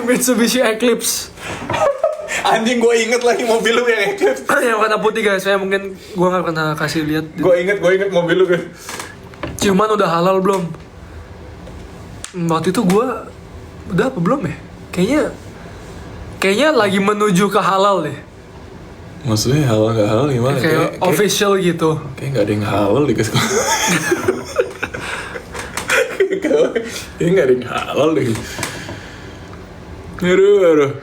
Mitsubishi Eclipse. Anjing, gue inget lagi mobil lu yang Eclipse. Yang warna putih guys, saya mungkin gua nggak pernah kasih lihat. Gue inget mobil lu guys. Ciuman udah halal belum? Waktu itu gua udah apa belum ya? Kayaknya lagi menuju ke halal deh. Maksudnya halal nggak halal gimana? Kayak official gitu. Kayak nggak ada yang halal deh guys. Kayak nggak ada yang halal deh. Aduh.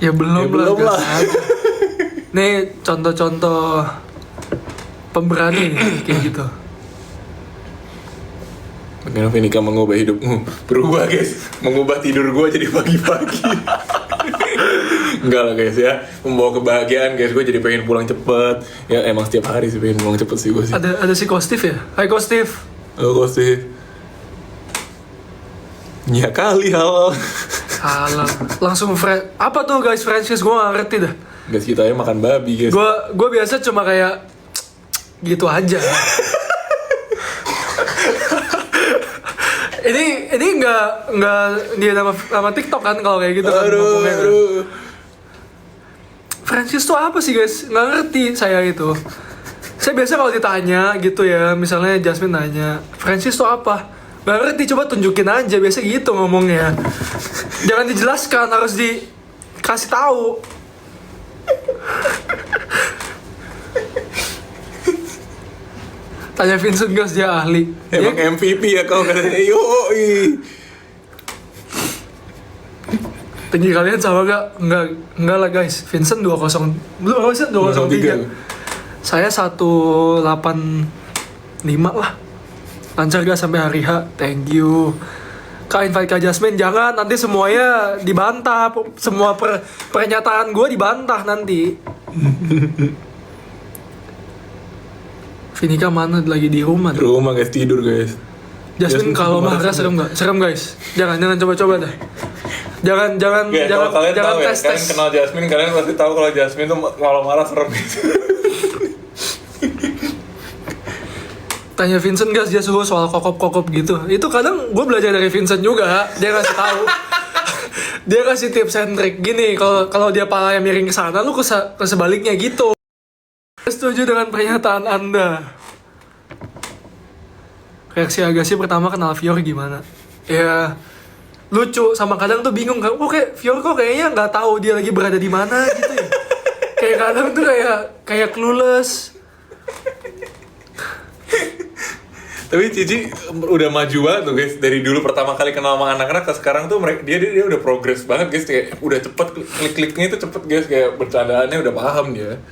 Ya belum belum lah. Nih contoh-contoh pemberani nih, kayak gitu. Bagaimana Venika mengubah hidupmu? Berubah guys, mengubah tidur gue jadi pagi-pagi. Enggak lah guys ya, membawa kebahagiaan guys. Gue jadi pengen pulang cepet. Ya emang setiap hari sih pengen pulang cepet sih gue sih. Ada si Kostif ya? Hai Kostif. Halo Kostif. Ya kali halal. Halal. Langsung apa tuh guys franchise, gue gak ngerti dah. Guys, kita aja makan babi guys. Gue biasa cuma kayak gitu aja. ini nggak dia nama TikTok kan kalau kayak gitu kan. Aduh. Franchise tuh apa sih guys? Nggak ngerti saya itu. Saya biasa kalau ditanya gitu ya, misalnya Jasmine nanya, franchise tuh apa? Nggak ngerti, coba tunjukin aja, biasa gitu ngomongnya. Jangan dijelaskan, harus dikasih tahu. Tanya Vincent guys, dia ahli. Emang Dia, MVP ya kau katanya. Yoi. tinggi kalian sama gak? Enggak lah guys. Vincent 20. Belum apa sih? 203. Saya 185 lah. Lancar gak sampai hari H? Thank you. Kak invite Kak Jasmine, jangan, nanti semuanya dibantah. Semua pernyataan gue dibantah nanti. Vinika mana, lagi di rumah? Di rumah guys, tidur guys. Jasmine kalau marah serem gak? Serem guys. Jangan coba-coba dah. Jangan Kalau kalian tahu ya, tes. kalian kenal Jasmine, kalian pasti tahu kalau Jasmine tuh kalau marah serem gitu. Tanya Vincent guys, dia suruh soal kokop gitu. Itu kadang gue belajar dari Vincent juga. Dia kasih tahu. Dia kasih tips and trick gini. Kalau dia palanya miring ke sana, lu ke sebaliknya gitu. Setuju dengan pernyataan Anda. Reaksi Agassi pertama kenal Fior gimana? Ya lucu, sama kadang tuh bingung kan. Kayak Fior kok kayaknya nggak tahu dia lagi berada di mana gitu ya. Kayak kadang tuh kayak clueless. Tapi Cici udah maju banget tuh guys. Dari dulu pertama kali kenal sama anak-anak ke sekarang tuh dia udah progres banget guys. Kayak udah cepet, klik-kliknya itu cepet guys. Kayak bercandaannya udah paham dia.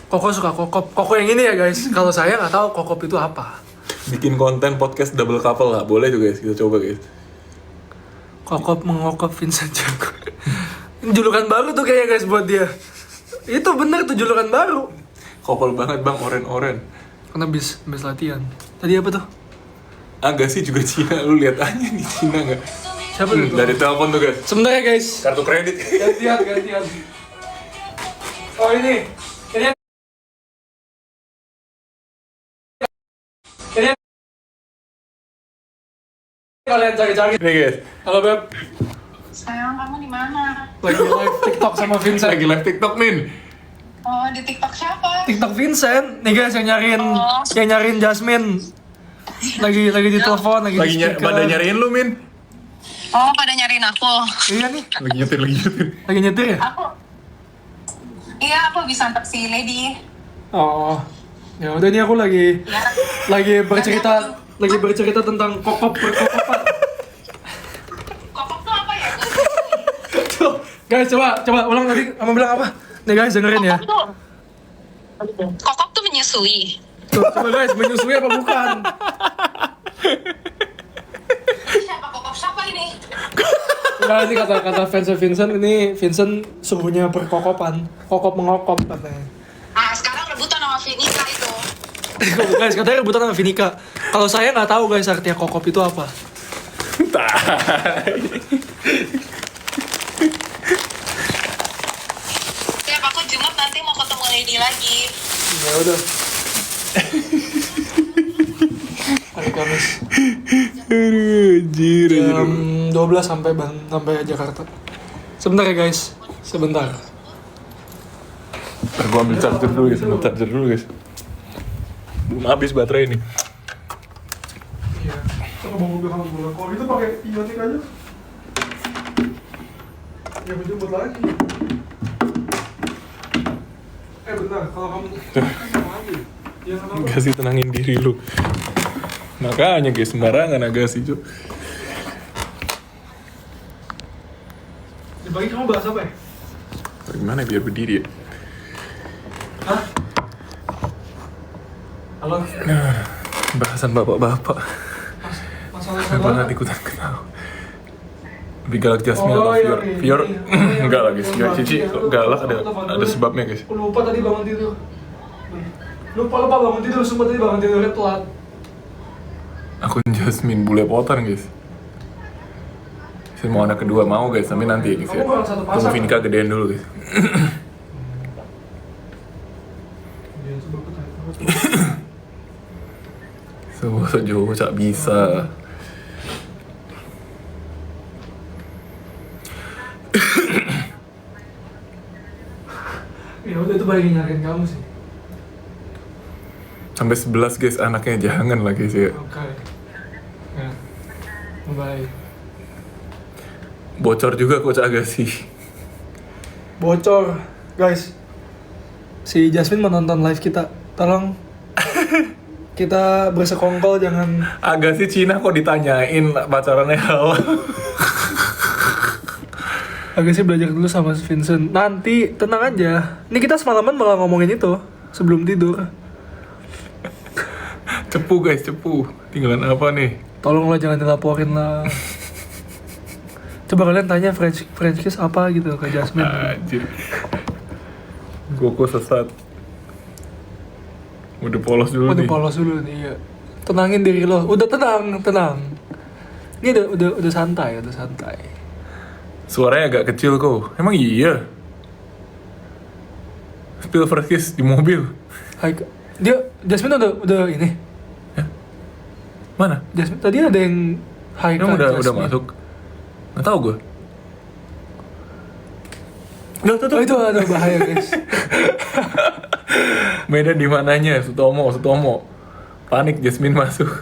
Koko suka kokop. Koko yang ini ya guys. Kalau saya nggak tahu kokop itu apa. Bikin konten podcast double couple lah. Boleh tuh guys, kita coba guys. Kokop mengokop Vincent Jago. Julukan baru tuh kayaknya guys buat dia. Itu bener tuh julukan baru. Couple banget bang, oren-oren. Karena bis latihan. Tadi apa tuh? Agassi juga Cina, lu lihat aja nih Cina nggak? Siapa tuh? Dari telepon tuh guys. Sebentar ya guys. Kartu kredit. Gantian. Oh ini kalian cari-cari. Nih guys. Halo Beb. Sayang, kamu di mana? Lagi live TikTok sama Vincent. Lagi live TikTok Min. Oh, di TikTok siapa? TikTok Vincent. Nih guys yang nyariin Jasmine. Lagi di telepon, lagi di speaker. Pada nyariin lu Min. Oh, pada nyariin aku. Iya nih. Lagi nyetir. Lagi nyetir ya? Aku bisa antar si Lady. Oh. Ya udah nih aku lagi bercerita tentang kokop perkokopan. Kokok tuh apa ya? Tuh, guys coba ulang tadi kamu bilang apa? Nih guys dengerin ya. Kokok tuh menyusui. Tuh, coba guys menyusui apa bukan? Siapa kokok kokop siapa ini? Enggak, ini kata fansnya Vincent, ini Vincent suhunya perkokopan. Kokop mengokop katanya. Ah, sekarang rebutan sama Vinika itu. Guys, katanya rebutan sama Vinika. Kalau saya nggak tahu guys artinya kokop itu apa. Tiap aku Jumat nanti mau ketemu Lady lagi. Ya udah. Hari Kamis. Aduh, anjir. Jam 12 sampai Jakarta. Sebentar ya guys. Sebentar. Ntar gue ambil charger dulu guys. Belum habis baterai ini. Iya. Coba bawa mobil kamu dulu. Kalau gitu pakai ionik aja. Ya berjemput lagi. Bentar, kalau kamu lagi. Ya kenapa? Gak sih, tenangin diri lu. Makanya guys, sembarangan agak sih Cuk. Di pagi kamu bahas apa ya? Gimana biar berdiri ya? Hah? Halo? Bahasan bapak-bapak. Masalah Saya banget ikutan ketawa. Lebih galak Jasmine atau Fior? Fior? Enggak lah guys, Cici galak ada sebabnya guys. Aku lupa tadi bangun tidur. Lupa bangun tidur, sumpah tadi bangun tidurnya telat. Akun Jasmine bule potan guys. Saya mau anak kedua mau guys, tapi nanti ya guys ya. Kamu orang satu pasang. Tunggu Vinika gedean dulu guys. Sebosok jauh cak bisa. Ya udah itu balik nyariin kamu sih. Sampai 11 guys anaknya, jangan lah guys ya. Oke. Ya. Bye. Bocor juga kok agak sih. Bocor, guys. Si Jasmine menonton live kita. Tolong kita bersekongkol, jangan. Agak sih Cina kok ditanyain pacarannya Hawa. Agak sih belajar dulu sama Vincent. Nanti tenang aja. Ini kita semalaman malah ngomongin itu sebelum tidur. Cepu guys, cepu. Tinggalan apa nih? Tolonglah jangan dilaporin lah. Coba kalian tanya French kiss apa gitu ke Jasmine. Anjir. Goko sesat. Udah polos dulu Udah nih. polos dulu nih, iya. Tenangin diri lo. Udah tenang. Ini udah santai. Suaranya agak kecil kok. Emang iya? Spill first kiss di mobil. Hai, Jasmine udah ini. Mana? Jasmine tadi ada yang hai Emang ke udah Jasmine. masuk? Nggak tahu gue. Tuh. Oh, itu ada bahaya guys. Medan di mananya? Sutomo. Panik Jasmine masuk.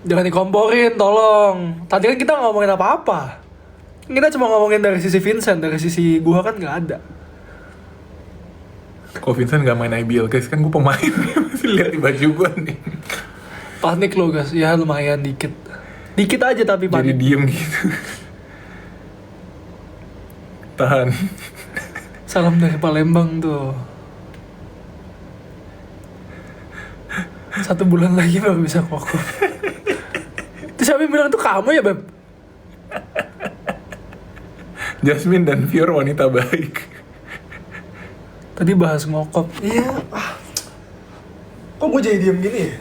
Jangan dikomporin, tolong. Tadi kan kita nggak ngomongin apa-apa. Kita cuma ngomongin dari sisi Vincent, dari sisi gua kan nggak ada. Kok Vincent nggak main IBL guys? Kan gue pemain. Masih lihat di baju gue nih. Panik lo guys, ya lumayan dikit aja tapi Jadi panik. diem gitu. Tahan. Salam dari Palembang tuh. 1 bulan lagi baru bisa kokoh. Terus siapa yang bilang tuh kamu ya Beb? Jasmine dan Fior wanita baik. Tadi bahas ngokop. Iya. Kok gue jadi diem gini ya?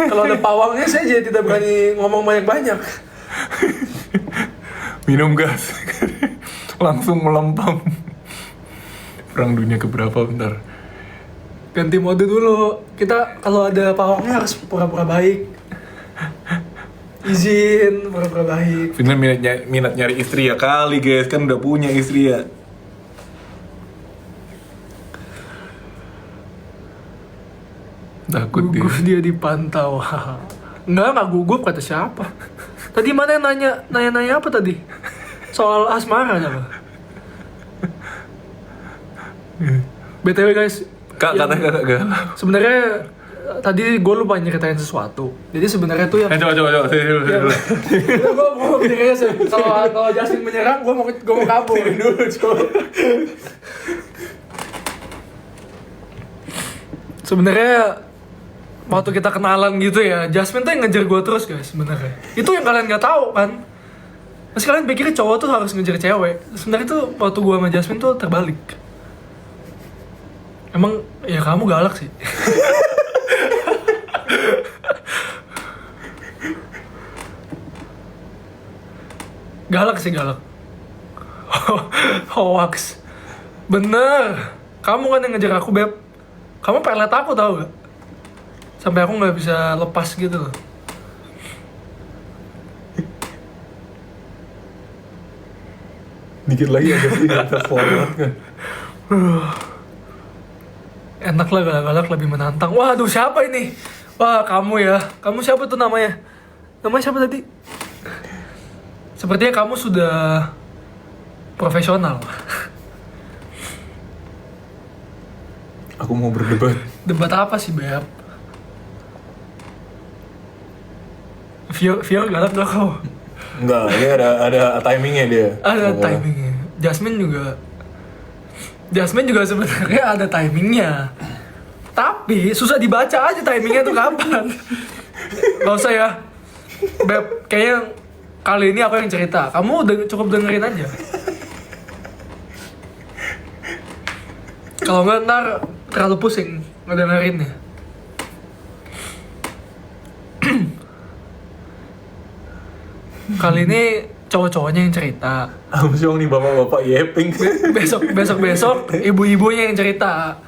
Kalau ada pawangnya saya jadi tidak berani ngomong banyak-banyak. Minum gas. Langsung melempam. Perang dunia keberapa bentar? Ganti mode dulu. Kita kalau ada pawangnya harus pura-pura baik. Izin, pura-pura baik. Vincent minat nyari istri ya kali guys. Kan udah punya istri ya. Takut dia. Gugup dia dipantau. Enggak gugup kata siapa? Tadi mana yang nanya apa tadi? Soal asmara apa? BTW guys, Kak, katanya kakak galau. sebenarnya tadi gue lupa nyeritain sesuatu. Jadi sebenarnya tuh yang Coba. Sini dulu. gue mau pikirnya sih. Kalau Justin menyerang, gue mau kabur. Dulu coba. Sebenarnya waktu kita kenalan gitu ya, Jasmine tuh yang ngejar gue terus guys sebenarnya. Itu yang kalian nggak tahu kan. Terus kalian pikir cowok tuh harus ngejar cewek. Sebenarnya tuh waktu gue sama Jasmine tuh terbalik. Emang ya kamu galak sih. Galak sih galak. Hoax. Bener. Kamu kan yang ngejar aku beb. Kamu pelet aku tau gak? Sampai aku nggak bisa lepas gitu loh. Dikit lagi agak sih atas forward kan. Enak lah galak-galak lebih menantang. Waduh siapa ini? Wah kamu ya. Kamu siapa tuh namanya? Namanya siapa tadi? Sepertinya kamu sudah profesional. Aku mau berdebat. Debat apa sih beb? Vio galak gak kau? Enggak, dia ada timingnya dia. Ada timingnya. Jasmine juga sebenarnya ada timingnya. Tapi susah dibaca aja timingnya tuh kapan. Gak usah ya. Beb, kayaknya kali ini aku yang cerita. Kamu cukup dengerin aja. Kalau nggak ntar terlalu pusing ngedengerinnya. Kali ini cowok-cowoknya yang cerita. Aku sih nih bapak-bapak yeping. Besok ibu-ibunya yang cerita.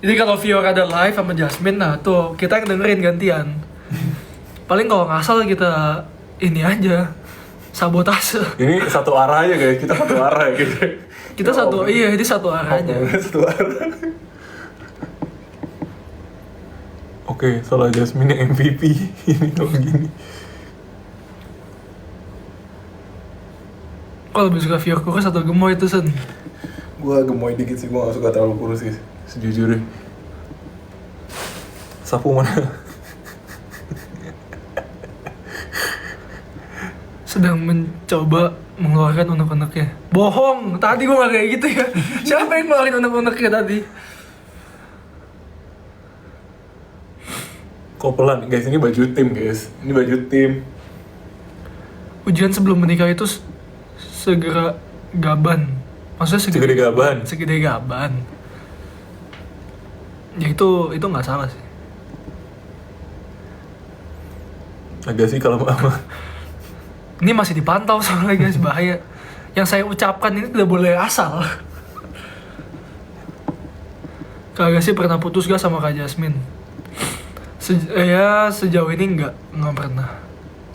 Jadi kalau Vio ada live sama Jasmine, nah tuh kita yang dengerin gantian. Paling kalau ngasal kita ini aja sabotase. Ini satu arah aja guys, kita satu arah gitu. Kita satu, iya ini satu arahnya. Satu arah. Oke, soal Jasmine yang MVP ini dong gini. Kalau lebih suka Vio kurus atau gemoy itu Sen? Gua gemoy dikit sih, gua gak suka terlalu kurus guys. Sejujurnya. Sapu mana? Sedang mencoba mengeluarkan unek-uneknya. Bohong, tadi gua gak kayak gitu ya. Siapa yang ngeluarin unek-uneknya tadi? Kok pelan? Guys, ini baju tim guys. Ini baju tim. Ujian sebelum menikah itu segera gaban. Maksudnya Segede gaban. Segede gaban. Ya itu nggak salah sih. Agak sih kalau Ini masih dipantau soalnya guys, bahaya. Yang saya ucapkan ini tidak boleh asal. Kagak sih pernah putus gak sama Kak Jasmine? Sejauh ini nggak pernah.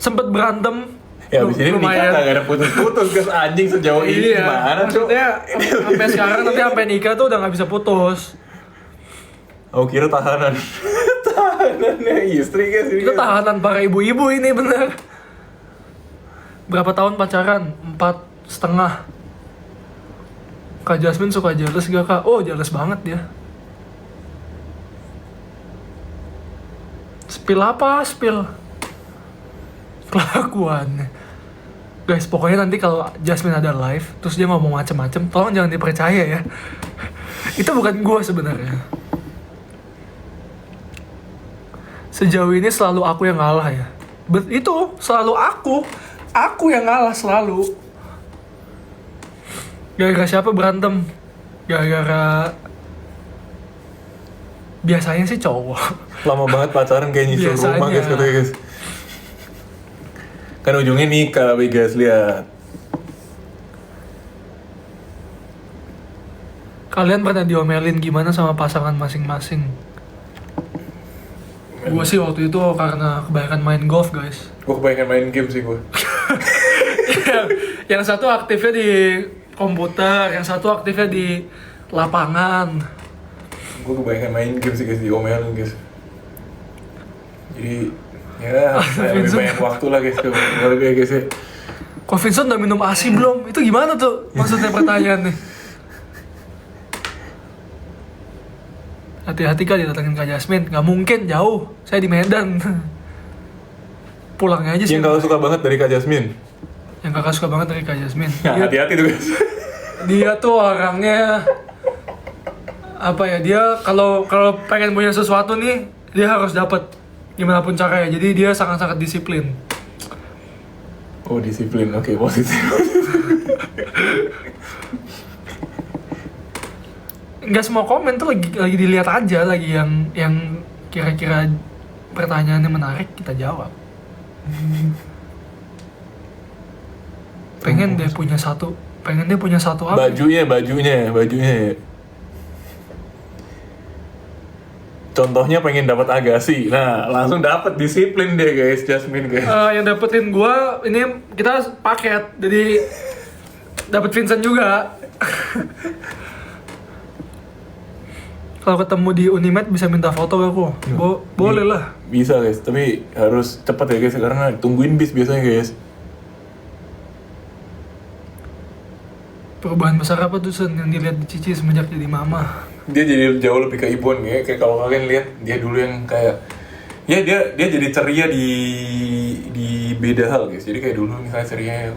Sempet berantem. ya abis ini nikah gak ada putus-putus guys, anjing sejauh ini Iya, gimana tuh? maksudnya sampai sekarang nanti sampai nikah tuh udah nggak bisa putus. Aku kira tahanan. Tahanannya istri guys ini. Itu tahanan para ibu-ibu ini bener. Berapa tahun pacaran? 4,5. Kak Jasmine suka jealous gak kak? Oh jealous banget dia. Spill apa? Spill kelakuannya. Guys, pokoknya nanti kalau Jasmine ada live, terus dia ngomong macem-macem, tolong jangan dipercaya ya. Itu bukan gue sebenarnya. Sejauh ini selalu aku yang ngalah ya. Itu selalu aku yang ngalah selalu. Gara-gara siapa berantem? Gara-gara biasanya sih cowok. Lama banget pacaran kayak nyicil rumah guys katanya guys. Kan ujungnya nikah guys, lihat. Kalian pernah diomelin gimana sama pasangan masing-masing? Gue sih waktu itu karena kebanyakan main golf guys. Gue kebanyakan main game sih gue. yang satu aktifnya di komputer, yang satu aktifnya di lapangan. Gue kebanyakan main game sih guys, diomelin guys. Jadi ya lebih banyak waktu lah guys kalau kayak guys ya. Kok Vincent udah minum ASI belum? Itu gimana tuh maksudnya pertanyaannya? Hati-hati kali datangin Kak Jasmine, nggak mungkin jauh. Saya di Medan. Pulangnya aja sih. Yang kalau suka banget dari Kak Jasmine. Yang kakak suka banget dari Kak Jasmine. Nah, hati-hati tuh guys. Dia tuh orangnya apa ya? Dia kalau pengen punya sesuatu nih, dia harus dapat gimana pun caranya. Jadi dia sangat-sangat disiplin. Oh disiplin, oke positif. Nggak semua komen tuh lagi dilihat aja, lagi yang kira-kira pertanyaannya menarik kita jawab. Pengen dia punya satu apa? Bajunya. Contohnya pengen dapat Agassi, nah langsung dapat disiplin deh guys, Jasmine guys. Yang dapetin gua ini kita paket, jadi dapet Vincent juga. Kalau ketemu di Unimed bisa minta foto gak kok? Boleh lah. Bisa guys, tapi harus cepat ya guys, karena tungguin bis biasanya guys. Perubahan besar apa tuh Sen yang dilihat di Cici semenjak jadi mama? Dia jadi jauh lebih keibuan ya, kayak kalau kalian lihat dia dulu yang kayak ya dia jadi ceria di beda hal guys. Jadi kayak dulu misalnya ceria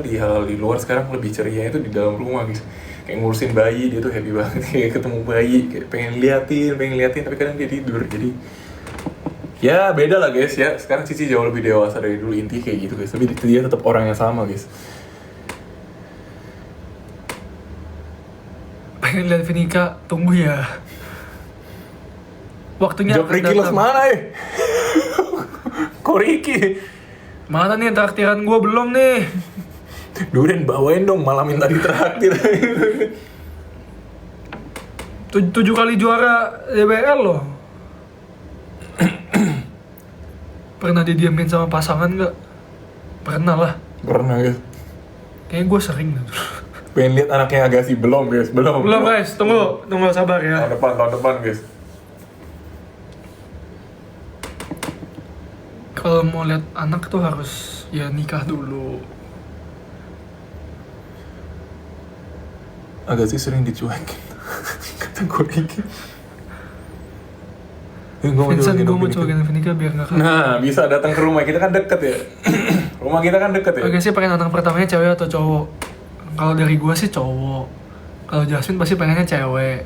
di hal di luar, sekarang lebih ceria itu di dalam rumah guys. Kayak ngurusin bayi dia tuh happy banget, kayak ketemu bayi kayak pengen liatin tapi kadang dia tidur. Jadi ya beda lah guys ya. Sekarang Cici jauh lebih dewasa dari dulu, inti kayak gitu guys. Tapi dia tetap orang yang sama guys. Pengen lihat Vinika, tunggu ya. Waktunya Job Ricky Los mana ya? Kok Ricky? Mana nih traktiran gua belum nih? Duren bawain dong, malah minta ditraktir. 7 kali juara DBL loh. Pernah didiamin sama pasangan nggak? Pernah lah. Pernah guys. Kayaknya gue sering. Pengen lihat anaknya Agassi, belum guys, belum Guys, tunggu sabar ya. Tahun depan guys. Kalau mau lihat anak tuh harus ya nikah dulu. Agassi sering dicuekin. Kata gue Ricky. Vincent, gue mau cobain Vinika biar nggak kalah. Nah, bisa datang ke rumah kita kan deket ya. Rumah kita kan deket ya. Oke sih, pengen anak pertamanya cewek atau cowok? Kalau dari gue sih cowok. Kalau Jasmine pasti pengennya cewek.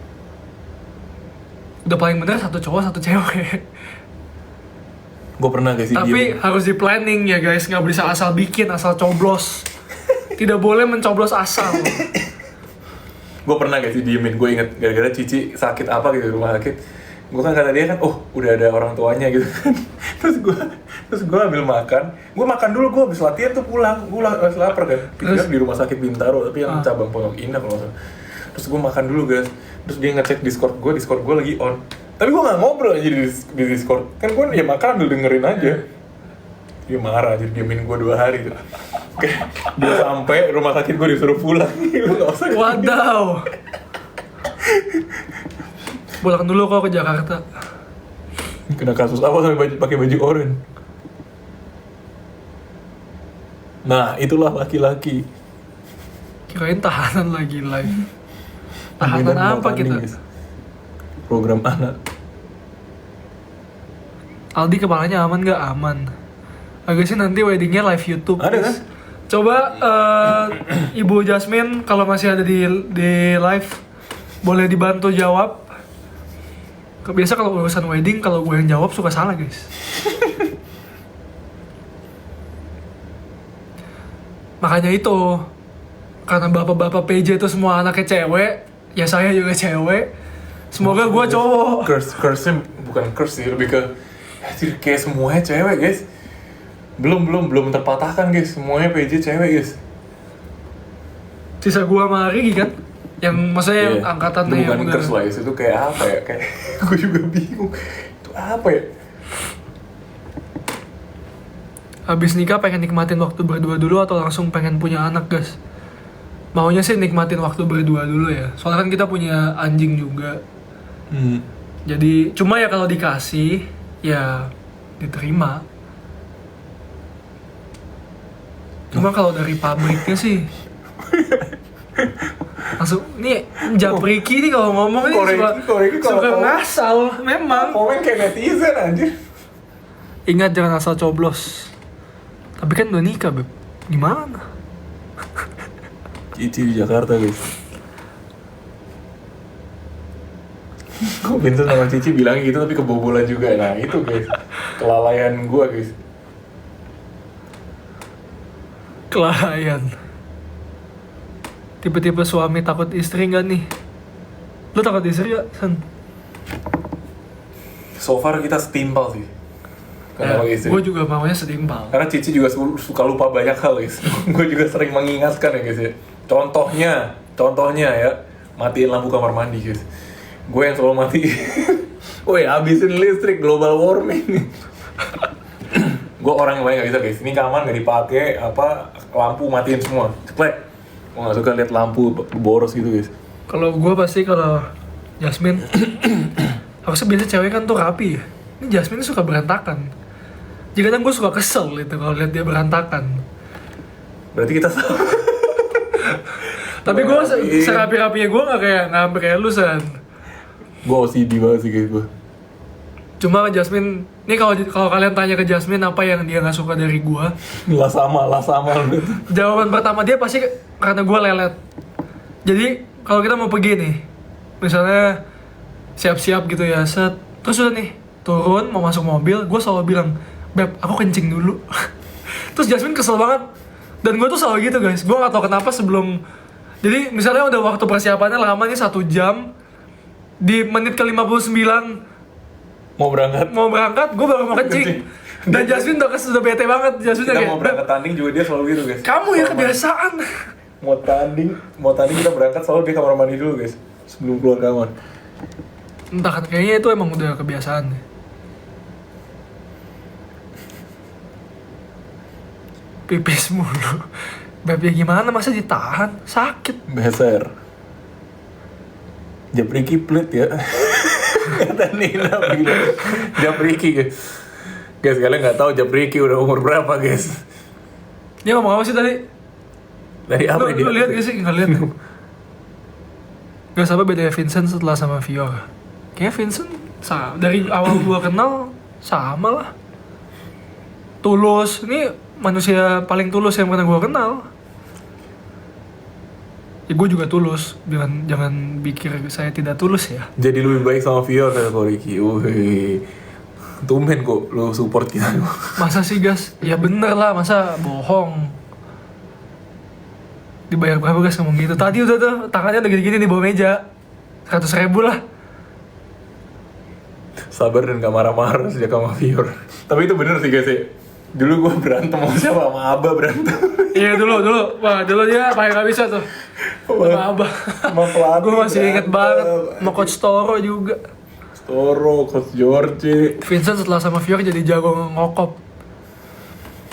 Udah paling bener satu cowok satu cewek. Gue pernah guys Tapi harus di planning ya guys, nggak bisa asal bikin, asal coblos. Tidak boleh mencoblos asal. Gue pernah guys diemin, gue inget gara-gara Cici sakit apa gitu di rumah sakit. Gue kan kata dia kan, oh udah ada orang tuanya gitu kan. terus gue ambil makan. Gue makan dulu, gue habis latihan tuh pulang. Gue habis lapar kan. Pikir di rumah sakit Bintaro, tapi yang cabang Pondok Indah kalau nggak salah. Terus gue makan dulu guys. Terus dia ngecek Discord gue lagi on. Tapi gue nggak ngobrol aja di Discord. Kan gue ya makan ambil dengerin aja. Dia marah, jadi diemin gue 2 hari tuh. Dia sampai rumah sakit gue disuruh pulang. Gak usah. Wadaw. Pulang dulu kok ke Jakarta. Kena kasus apa sampai pakai baju oranye? Nah, itulah laki-laki. Kirain tahanan lagi live. Tahanan apa kita? Guys. Program anak. Aldi kepalanya aman nggak? Aman. Agak sih nanti weddingnya live YouTube. Ada kan? Coba Ibu Jasmine kalau masih ada di live boleh dibantu jawab. Biasa kalau urusan wedding kalau gue yang jawab suka salah guys. Makanya itu karena bapak-bapak PJ itu semua anaknya cewek, ya saya juga cewek. Semoga gue cowok. Curse-nya bukan curse sih, lebih ke kayak semuanya cewek guys. Belum terpatahkan guys, semuanya PJ cewek guys. Sisa gua sama Rigi kan, yang maksudnya yang angkatannya itu bukan yang curse lah guys, itu kayak apa ya, kayak gue juga bingung itu apa ya. Habis nikah pengen nikmatin waktu berdua dulu atau langsung pengen punya anak guys? Maunya sih nikmatin waktu berdua dulu ya, soalnya kan kita punya anjing juga. Jadi cuma ya kalau dikasih ya diterima. Cuma kalau dari pabriknya sih langsung nih Japriki nih kalau ngomong nih suka ngasal memang. Komen kayak netizen anjir. Ingat jangan asal coblos. Tapi kan udah nikah beb, gimana? Cici di Jakarta guys. Kok Vincent sama Cici bilang gitu tapi kebobolan juga. Nah itu guys, kelalaian gue guys. Kelalaian. Tipe-tipe suami takut istri gak nih? Lu takut istri gak, San? So far kita setimpal sih. Karena istri. Gue juga maunya setimpal. Karena Cici juga suka lupa banyak hal guys. Gue juga sering mengingatkan ya guys ya. Contohnya ya, matiin lampu kamar mandi guys. Gue yang selalu mati. Woi, habisin listrik, global warming. Gue orang yang paling gak bisa guys. Ini kamar gak dipakai, lampu matiin semua. Ceplek. Gue gak suka lihat lampu boros gitu guys. Kalau gue pasti kalau Jasmine, harusnya biasa cewek kan tuh rapi ya. Ini Jasmine suka berantakan. Jadi kadang gue suka kesel gitu kalau lihat dia berantakan. Berarti kita sama. Tapi gue serapi-rapinya gue gak kayak lu, San. Gue OCD banget sih guys gue. Cuma Jasmine, ini kalau kalian tanya ke Jasmine apa yang dia nggak suka dari gue, Lah sama jawaban pertama dia pasti karena gue lelet. Jadi kalau kita mau pergi nih, misalnya siap-siap gitu ya, terus udah nih turun mau masuk mobil, gue selalu bilang, Beb, aku kencing dulu. Terus Jasmine kesel banget. Dan gue tuh selalu gitu guys, gue gak tau kenapa sebelum, jadi misalnya udah waktu persiapannya lama nih 1 jam, di menit ke 59 mau berangkat, gue baru mau kencing. Dan Jasmine udah bete banget. Jasmine kita kayak, mau berangkat tanding juga dia selalu gitu guys. kamu ya kebiasaan. mau tanding kita berangkat selalu di kamar mandi dulu guys sebelum keluar kamar. Entah kan, kayaknya itu emang udah kebiasaan. Pipis mulu. Beb, ya gimana, masa ditahan? Sakit. Beser. Japriki pelit ya. Kata Nina bilang. Japriki guys. Guys, kalian nggak tahu Japriki udah umur berapa guys? Dia ngomong apa sih tadi? Dari apa dia? Lu lihat gak sih? Nggak lihat. Gak sabar bedanya Vincent setelah sama Fiora. Kayaknya Vincent dari awal gua kenal sama lah. Tulus. Ini manusia paling tulus yang pernah gua kenal. Ya gue juga tulus. Jangan pikir saya tidak tulus ya. Jadi lebih baik sama Fiora kata kau Ricky. Wih. Tumben kok lo support kita. Masa sih gas? Ya bener lah, masa bohong. Dibayar berapa gas ngomong gitu? Tadi udah tuh, tangannya udah gini-gini di bawah meja. 100.000 lah. Sabar dan gak marah-marah sejak sama Fior. Tapi itu bener sih guys ya. Dulu gue berantem sama siapa? Sama Abah berantem. Iya dulu. Wah dulu dia paling gak bisa tuh. Sama Abah. Sama pelatih. Gue masih inget banget. Sama Coach Toro juga. Toro, Coach George. Vincent setelah sama Fior jadi jago ngokop.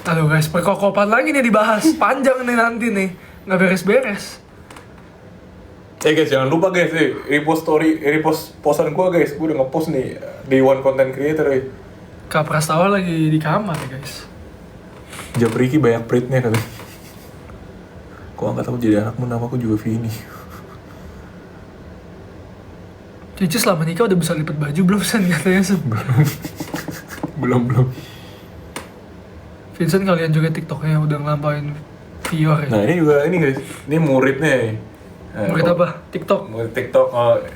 Aduh guys, perkokopan lagi nih dibahas. Panjang nih nanti nih. Gak beres-beres. Guys, jangan lupa guys nih, repost posan gue guys. Gue udah ngepost nih di One Content Creator ya. Kak Prastawa lagi di kamar ya guys. Japriki banyak pritnya kan. Kok gak tahu jadi anakmu namaku juga Vini. Cici selama nikah udah bisa lipat baju belum Sen katanya Sen? Belum. Vincent kalian juga TikToknya udah ngelampain Fior ya? Nah ini guys, ini muridnya nih. Murid apa? TikTok? Murid TikTok.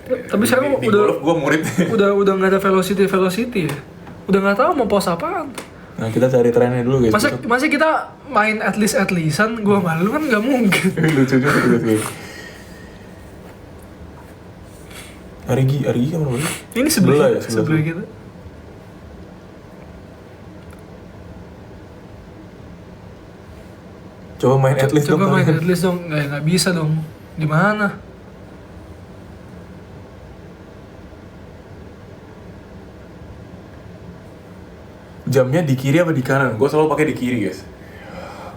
Tapi sekarang di udah golf gue murid. udah nggak ada velocity ya? Udah nggak tahu mau post apaan. Nah kita cari trennya dulu guys. Masa kita main at least-an, gue malu kan nggak mungkin. Lucu juga guys. Arigi kan mana? Ini sebelah ya, sebelah kita. Coba main at least dong. Coba main at least dong, nggak bisa dong. Gimana? Jamnya di kiri apa di kanan? Gue selalu pakai di kiri guys.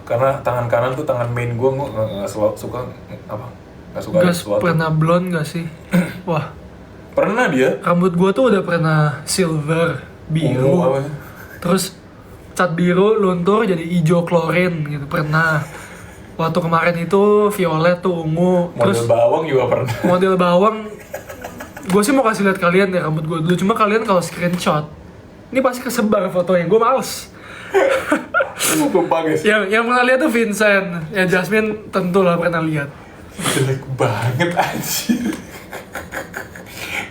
Karena tangan kanan tuh tangan main gue nggak selalu suka apa? Nggak suka ada Gas sesuatu. pernah blonde gak sih? Wah, Pernah dia. rambut gue tuh udah pernah silver, biru, Ungu apa? terus cat biru luntur jadi hijau klorin gitu pernah. Waktu kemarin itu violet tuh ungu, Model terus bawang juga pernah. model bawang. Gue sih mau kasih lihat kalian ya rambut gue dulu, cuma kalian kalau screenshot ini pasti kesebar fotonya, gue males. Sumpah guys. Yang pernah lihat tuh Vincent, ya Jasmine tentu lah pernah lihat. Jelek banget anjir.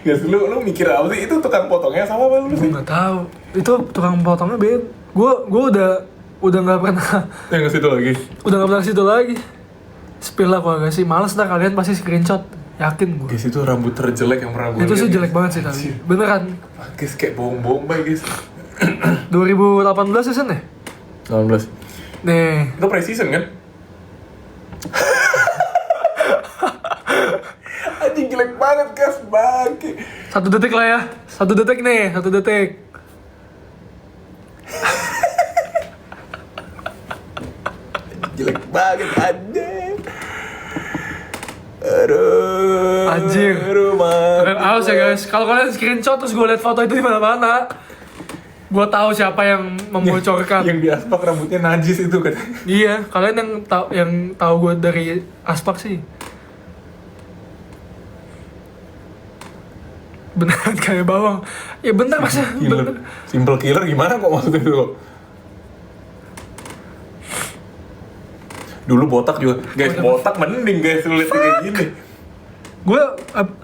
Guys, lu mikir apa sih? Itu tukang potongnya sama apa lu Gue sih? nggak tahu. Itu tukang potongnya beda. Gue udah nggak pernah Yang ke situ lagi. udah nggak pernah ke situ lagi. Spill lah kalau gak sih. Males dah kalian pasti screenshot. Yakin gue. Guys, itu rambut terjelek yang pernah gue Itu sih lihat, jelek banget sih tapi. Beneran. Guys, kayak bohong-bohong guys. 2018 season ya? 19. Nih. Itu pre-season kan? Anjing jelek banget guys, bangke. 1 detik lah ya. 1 detik nih. 1 detik. Jelek banget anjing. Aduh. Anjir. Aduh, Kalian aus ya guys. Kalau kalian screenshot terus gue liat foto itu di mana-mana. Gue tahu siapa yang membocorkan. Yang di aspak rambutnya najis itu kan. Iya, kalian yang tahu gue dari aspak sih. Beneran kayak bawang. Ya bener masa. Killer. Bener. Simple killer gimana kok maksudnya itu? Dulu botak juga. Guys, botak mending guys lu lihat kayak gini.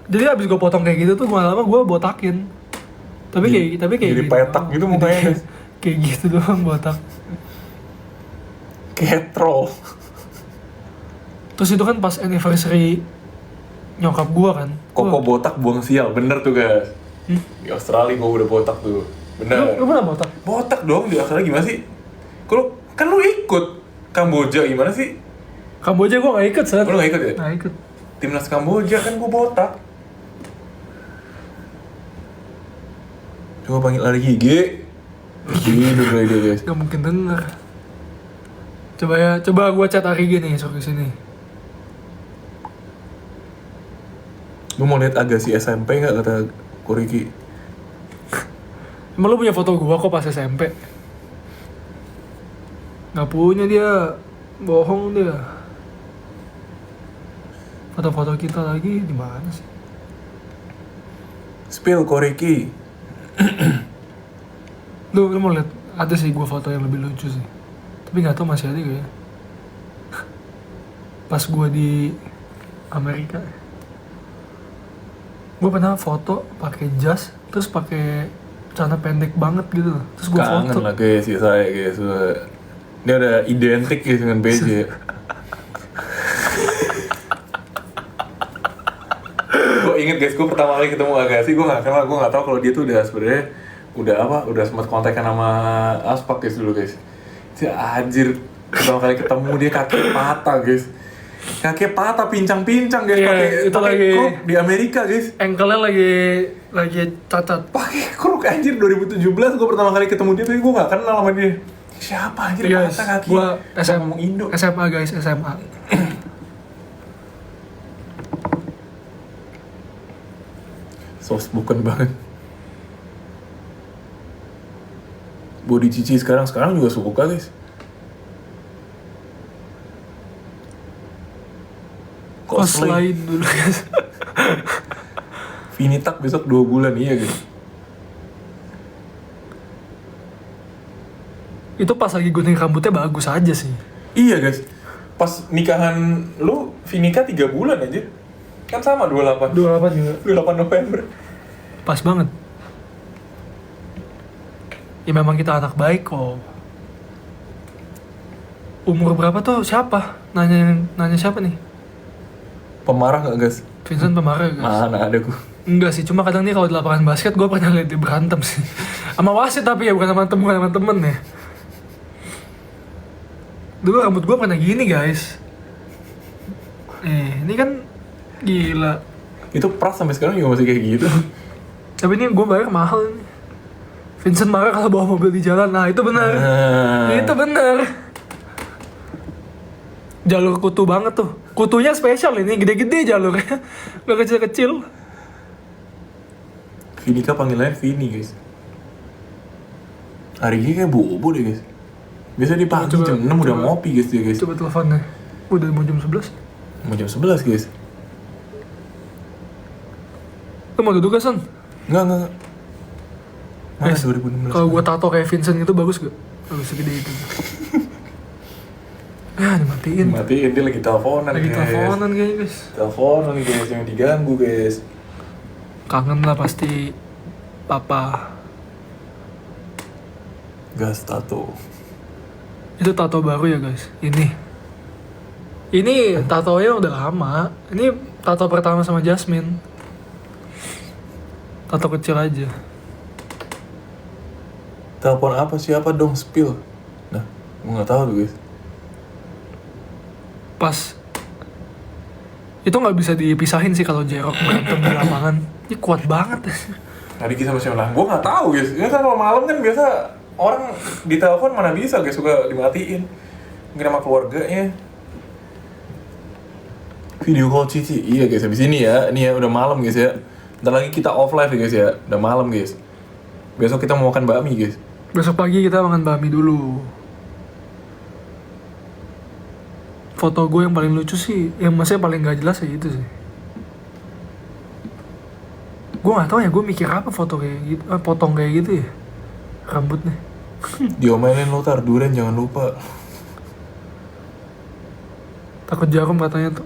Jadi abis gue potong kayak gitu tuh lama-lama gue botakin. Tapi kayak jadi gitu petak doang. gitu mukanya, guys. Kayak gitu doang botak. Kayak troll. Terus itu kan pas anniversary nyokap gue kan. Koko botak buang sial, bener tuh guys. Di Australia gue udah botak tuh, bener. Lu pernah botak? Botak dong di Australia gimana sih? Kalau kan lu ikut Kamboja gimana sih? Kamboja gue gak ikut, Seth. Lu gak ikut ya? Gak ikut. Timnas Kamboja kan gue botak. Coba panggil lari gigi. Hidup lagi dia guys. Gak mungkin denger. Coba gue chat Arigi nih, suruh kesini. Lu mau lihat Agassi SMP nggak kata Koriki? Emang lu punya foto gue kok pas SMP? Gak punya dia. Bohong dia. Foto-foto kita lagi di mana sih? Spill Koriki. Lu mau lihat? Ada sih gue foto yang lebih lucu sih. Tapi nggak tahu masih ada gak ya? Pas gue di Amerika, gue pernah foto pakai jas, terus pakai celana pendek banget gitu. Terus gue foto. Kangen lah guys, ya saya guys. Dia udah identik guys dengan BJ. Gue inget guys, gue pertama kali ketemu Agassi, gue nggak kenal, gue nggak tahu kalau dia tuh udah sebenarnya udah sempat kontekan sama Aspak guys dulu guys. Si anjir, pertama kali ketemu dia kaki patah guys. Kaki patah pincang-pincang guys, Iya, itu pakai lagi. kruk di Amerika guys. Ankle-nya lagi cacat. Pakai kruk anjir 2017 gue pertama kali ketemu dia, tapi gue nggak kenal sama dia. Siapa anjir Guys, patah kaki? gue Ngomong Indo. SMA guys, SMA. Soft spoken banget. Body Cici sekarang juga suka guys. Cosplay dulu guys. Vinitak besok 2 bulan, iya guys. Itu pas lagi gunting rambutnya bagus aja sih. Iya guys. Pas nikahan lu Vinika 3 bulan aja. Kan sama 28. 28 juga. 28 November. Pas banget. Ya memang kita anak baik kok. Umur berapa tuh siapa? Nanya siapa nih? Pemarah gak guys? Vincent pemarah guys. Mana ada gua. Enggak sih, cuma kadang nih kalau di lapangan basket gue pernah lihat dia berantem sih. Sama wasit tapi ya, bukan sama temen ya. Dulu rambut gue pernah gini guys. Ini kan gila. Itu pras sampai sekarang juga masih kayak gitu. Tapi ini gue bayar mahal nih. Vincent marah kalau bawa mobil di jalan. Nah itu benar. Itu benar. Jalur kutu banget tuh. Kutunya spesial ini, gede-gede jalurnya. Gak kecil-kecil. Vinika panggilannya Vini guys. Hari ini kayak bobo deh guys. Biasa di pagi jam 6 udah ngopi guys dia guys. Coba teleponnya. Udah mau jam 11. Mau jam 11 guys. Lu mau duduk gak, Son? Enggak. Mana 2016? Kalau gua tato kayak Vincent itu bagus gak? Bagus segede itu. Ya, dimatiin. Matiin, dia lagi teleponan Lagi guys. teleponan kayaknya, guys. Teleponan guys, yang diganggu guys. Kangen lah pasti papa. Gas tato. Itu tato baru ya guys. Ini tatonya udah lama. Ini tato pertama sama Jasmine. Tato kecil aja. Telepon apa siapa dong spill? Nah, gue nggak tahu tuh guys. Pas itu nggak bisa dipisahin sih kalau Jerok berantem di lapangan. Ini kuat banget. Tadi kisah sama siapa lah? Gue nggak tahu guys. Ya kan kalau malam kan biasa orang di telepon mana bisa guys, suka dimatiin. Mungkin sama keluarganya. Video call Cici, iya guys. Habis ini ya udah malam guys ya. Ntar lagi kita off live ya guys ya. Udah malam guys. Besok kita mau makan bakmi guys. Besok pagi kita makan bakmi dulu. Foto gue yang paling lucu sih, yang maksudnya paling gak jelas ya itu sih. Gue gak tahu ya, gue mikir apa foto kayak gitu, potong kayak gitu ya, rambutnya. Diomelin lo tar, durian jangan lupa. Takut jarum katanya tuh.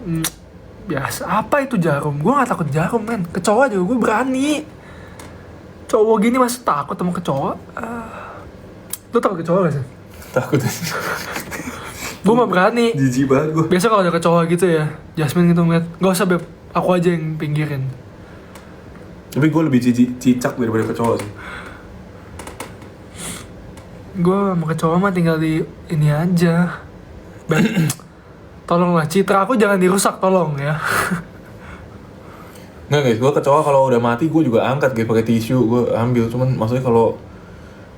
Biasa, apa itu jarum? Gue gak takut jarum men, kecoa juga gue berani. Cowok gini masih takut sama kecoa? Lu takut kecoa gak sih? Takut. Gue mah berani. Jijik banget gue. Biasa kalau ada kecoa gitu ya, Jasmine gitu ngeliat, gak usah beb, aku aja yang pinggirin. Tapi gue lebih cicak daripada kecoa sih. Gue sama kecoa mah tinggal di ini aja. Tolonglah, citra aku jangan dirusak, tolong ya. Nggak guys, gue kecoa kalau udah mati gue juga angkat guys pakai tisu, gue ambil. Cuman maksudnya kalau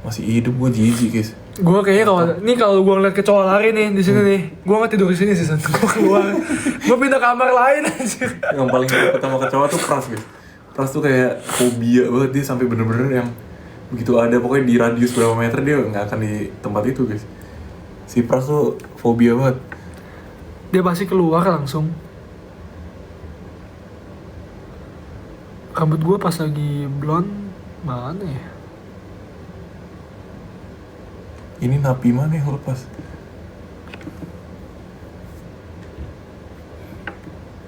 masih hidup gue jijik guys. Gue kayaknya kalau gue ngeliat kecoa lari nih di sini nih, gue nggak tidur di sini sih, gue keluar, gue pindah kamar lain aja. Yang paling takut sama kecoa tuh Pras guys. Pras tuh kayak fobia banget, dia sampai bener-bener yang begitu ada pokoknya di radius berapa meter dia nggak akan di tempat itu guys. Si Pras tuh fobia banget. Dia pasti keluar langsung. Rambut gue pas lagi blonde mana ya? Ini napi mana yang lepas?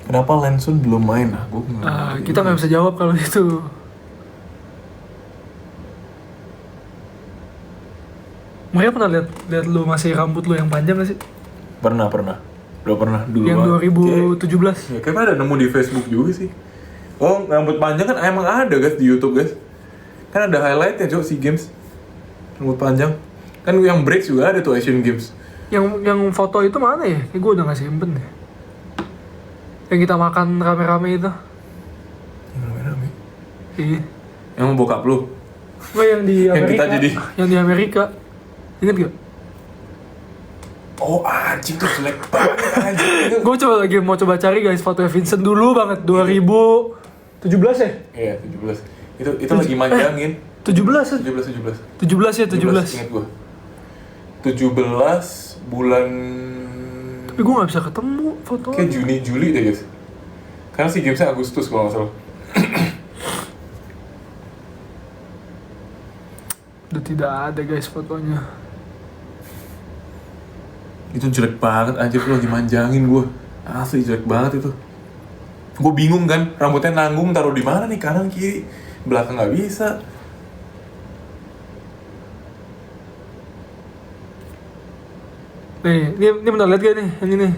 Kenapa Lensun belum main? Kita nggak bisa jawab kalau itu. Mereka pernah lihat lu masih rambut lu yang panjang gak sih? Pernah. Udah pernah dulu. Yang 2017. Ya, kayaknya ada nemu di Facebook juga sih. Oh, rambut panjang kan emang ada guys di YouTube guys. Kan ada highlightnya SEA Games. Rambut panjang. Kan yang break juga ada tuh Asian Games. Yang foto itu mana ya? Kayak gue udah gak simpen deh. Yang kita makan rame-rame itu. Yang rame-rame? Iya. Yang mau bokap lu? Gue yang di Amerika. Yang kita jadi. Yang di Amerika. Ingat gak? Oh anjing tuh jelek banget anjing. Gue mau coba cari guys fotonya Vincent dulu banget 2017 ya? Iya 17. Itu lagi manjangin. 17 ya? 17 ya 17. Ingat gue. 17 bulan. Tapi gue gak bisa ketemu fotonya. Kayak Juni-Juli deh guys. Karena SEA Gamesnya Agustus kalau gak salah. Udah tidak ada guys fotonya. Itu jelek banget anjir, lu lagi manjangin gue. Asli jelek banget itu. Gue bingung kan, rambutnya nanggung taruh di mana nih, kanan kiri, belakang nggak bisa. Nih, ini benar lihat gak nih yang ini?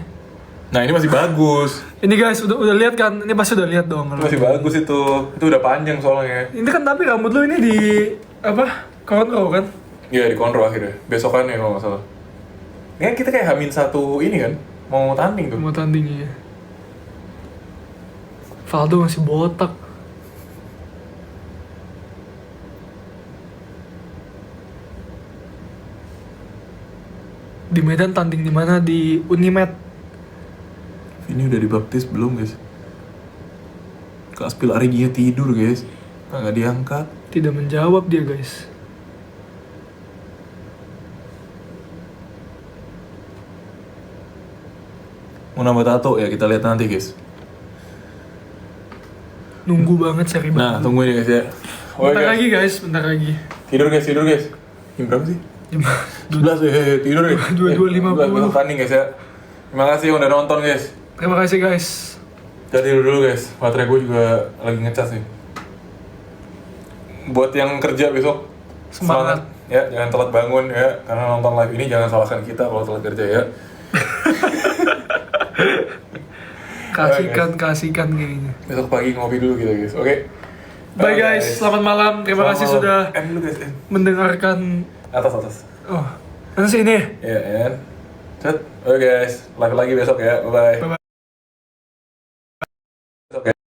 Nah ini masih bagus. Ini guys udah lihat kan? Ini pasti udah lihat dong. Masih bagus itu udah panjang soalnya. Ini kan tapi rambut lu ini di apa? Kontrol kan? Iya di kontrol akhirnya. Besokannya kalau nggak salah. Ini kan kita kayak H-1 ini kan, mau tanding tuh. Mau tanding ya. Valdo masih botak. Di Medan tanding di mana? Di Unimed. Ini udah dibaptis belum guys? Kak Spil Ariginya tidur guys. Nggak diangkat. Tidak menjawab dia guys. Mau nambah tato ya kita lihat nanti guys. Nunggu banget seri baru. Nah tungguin ya guys ya. Bentar lagi guys, bentar lagi. Tidur guys. Jam berapa sih? 11 ya, tidur ya. 22.50. Besok tanding guys ya. Terima kasih yang udah nonton guys. Terima kasih guys. Kita tidur dulu guys. Baterai gue juga lagi ngecas nih. buat yang kerja besok Semangat. ya, jangan telat bangun ya, karena nonton live ini jangan salahkan kita kalau telat kerja ya. Kasihkan kayaknya. Besok pagi ngopi dulu gitu guys. Oke. Bye guys, selamat malam. Terima kasih sudah dulu guys. mendengarkan. Atas. Oh, mana sih ini? Ya, Oke guys, live lagi besok ya. Bye bye. Bye-bye.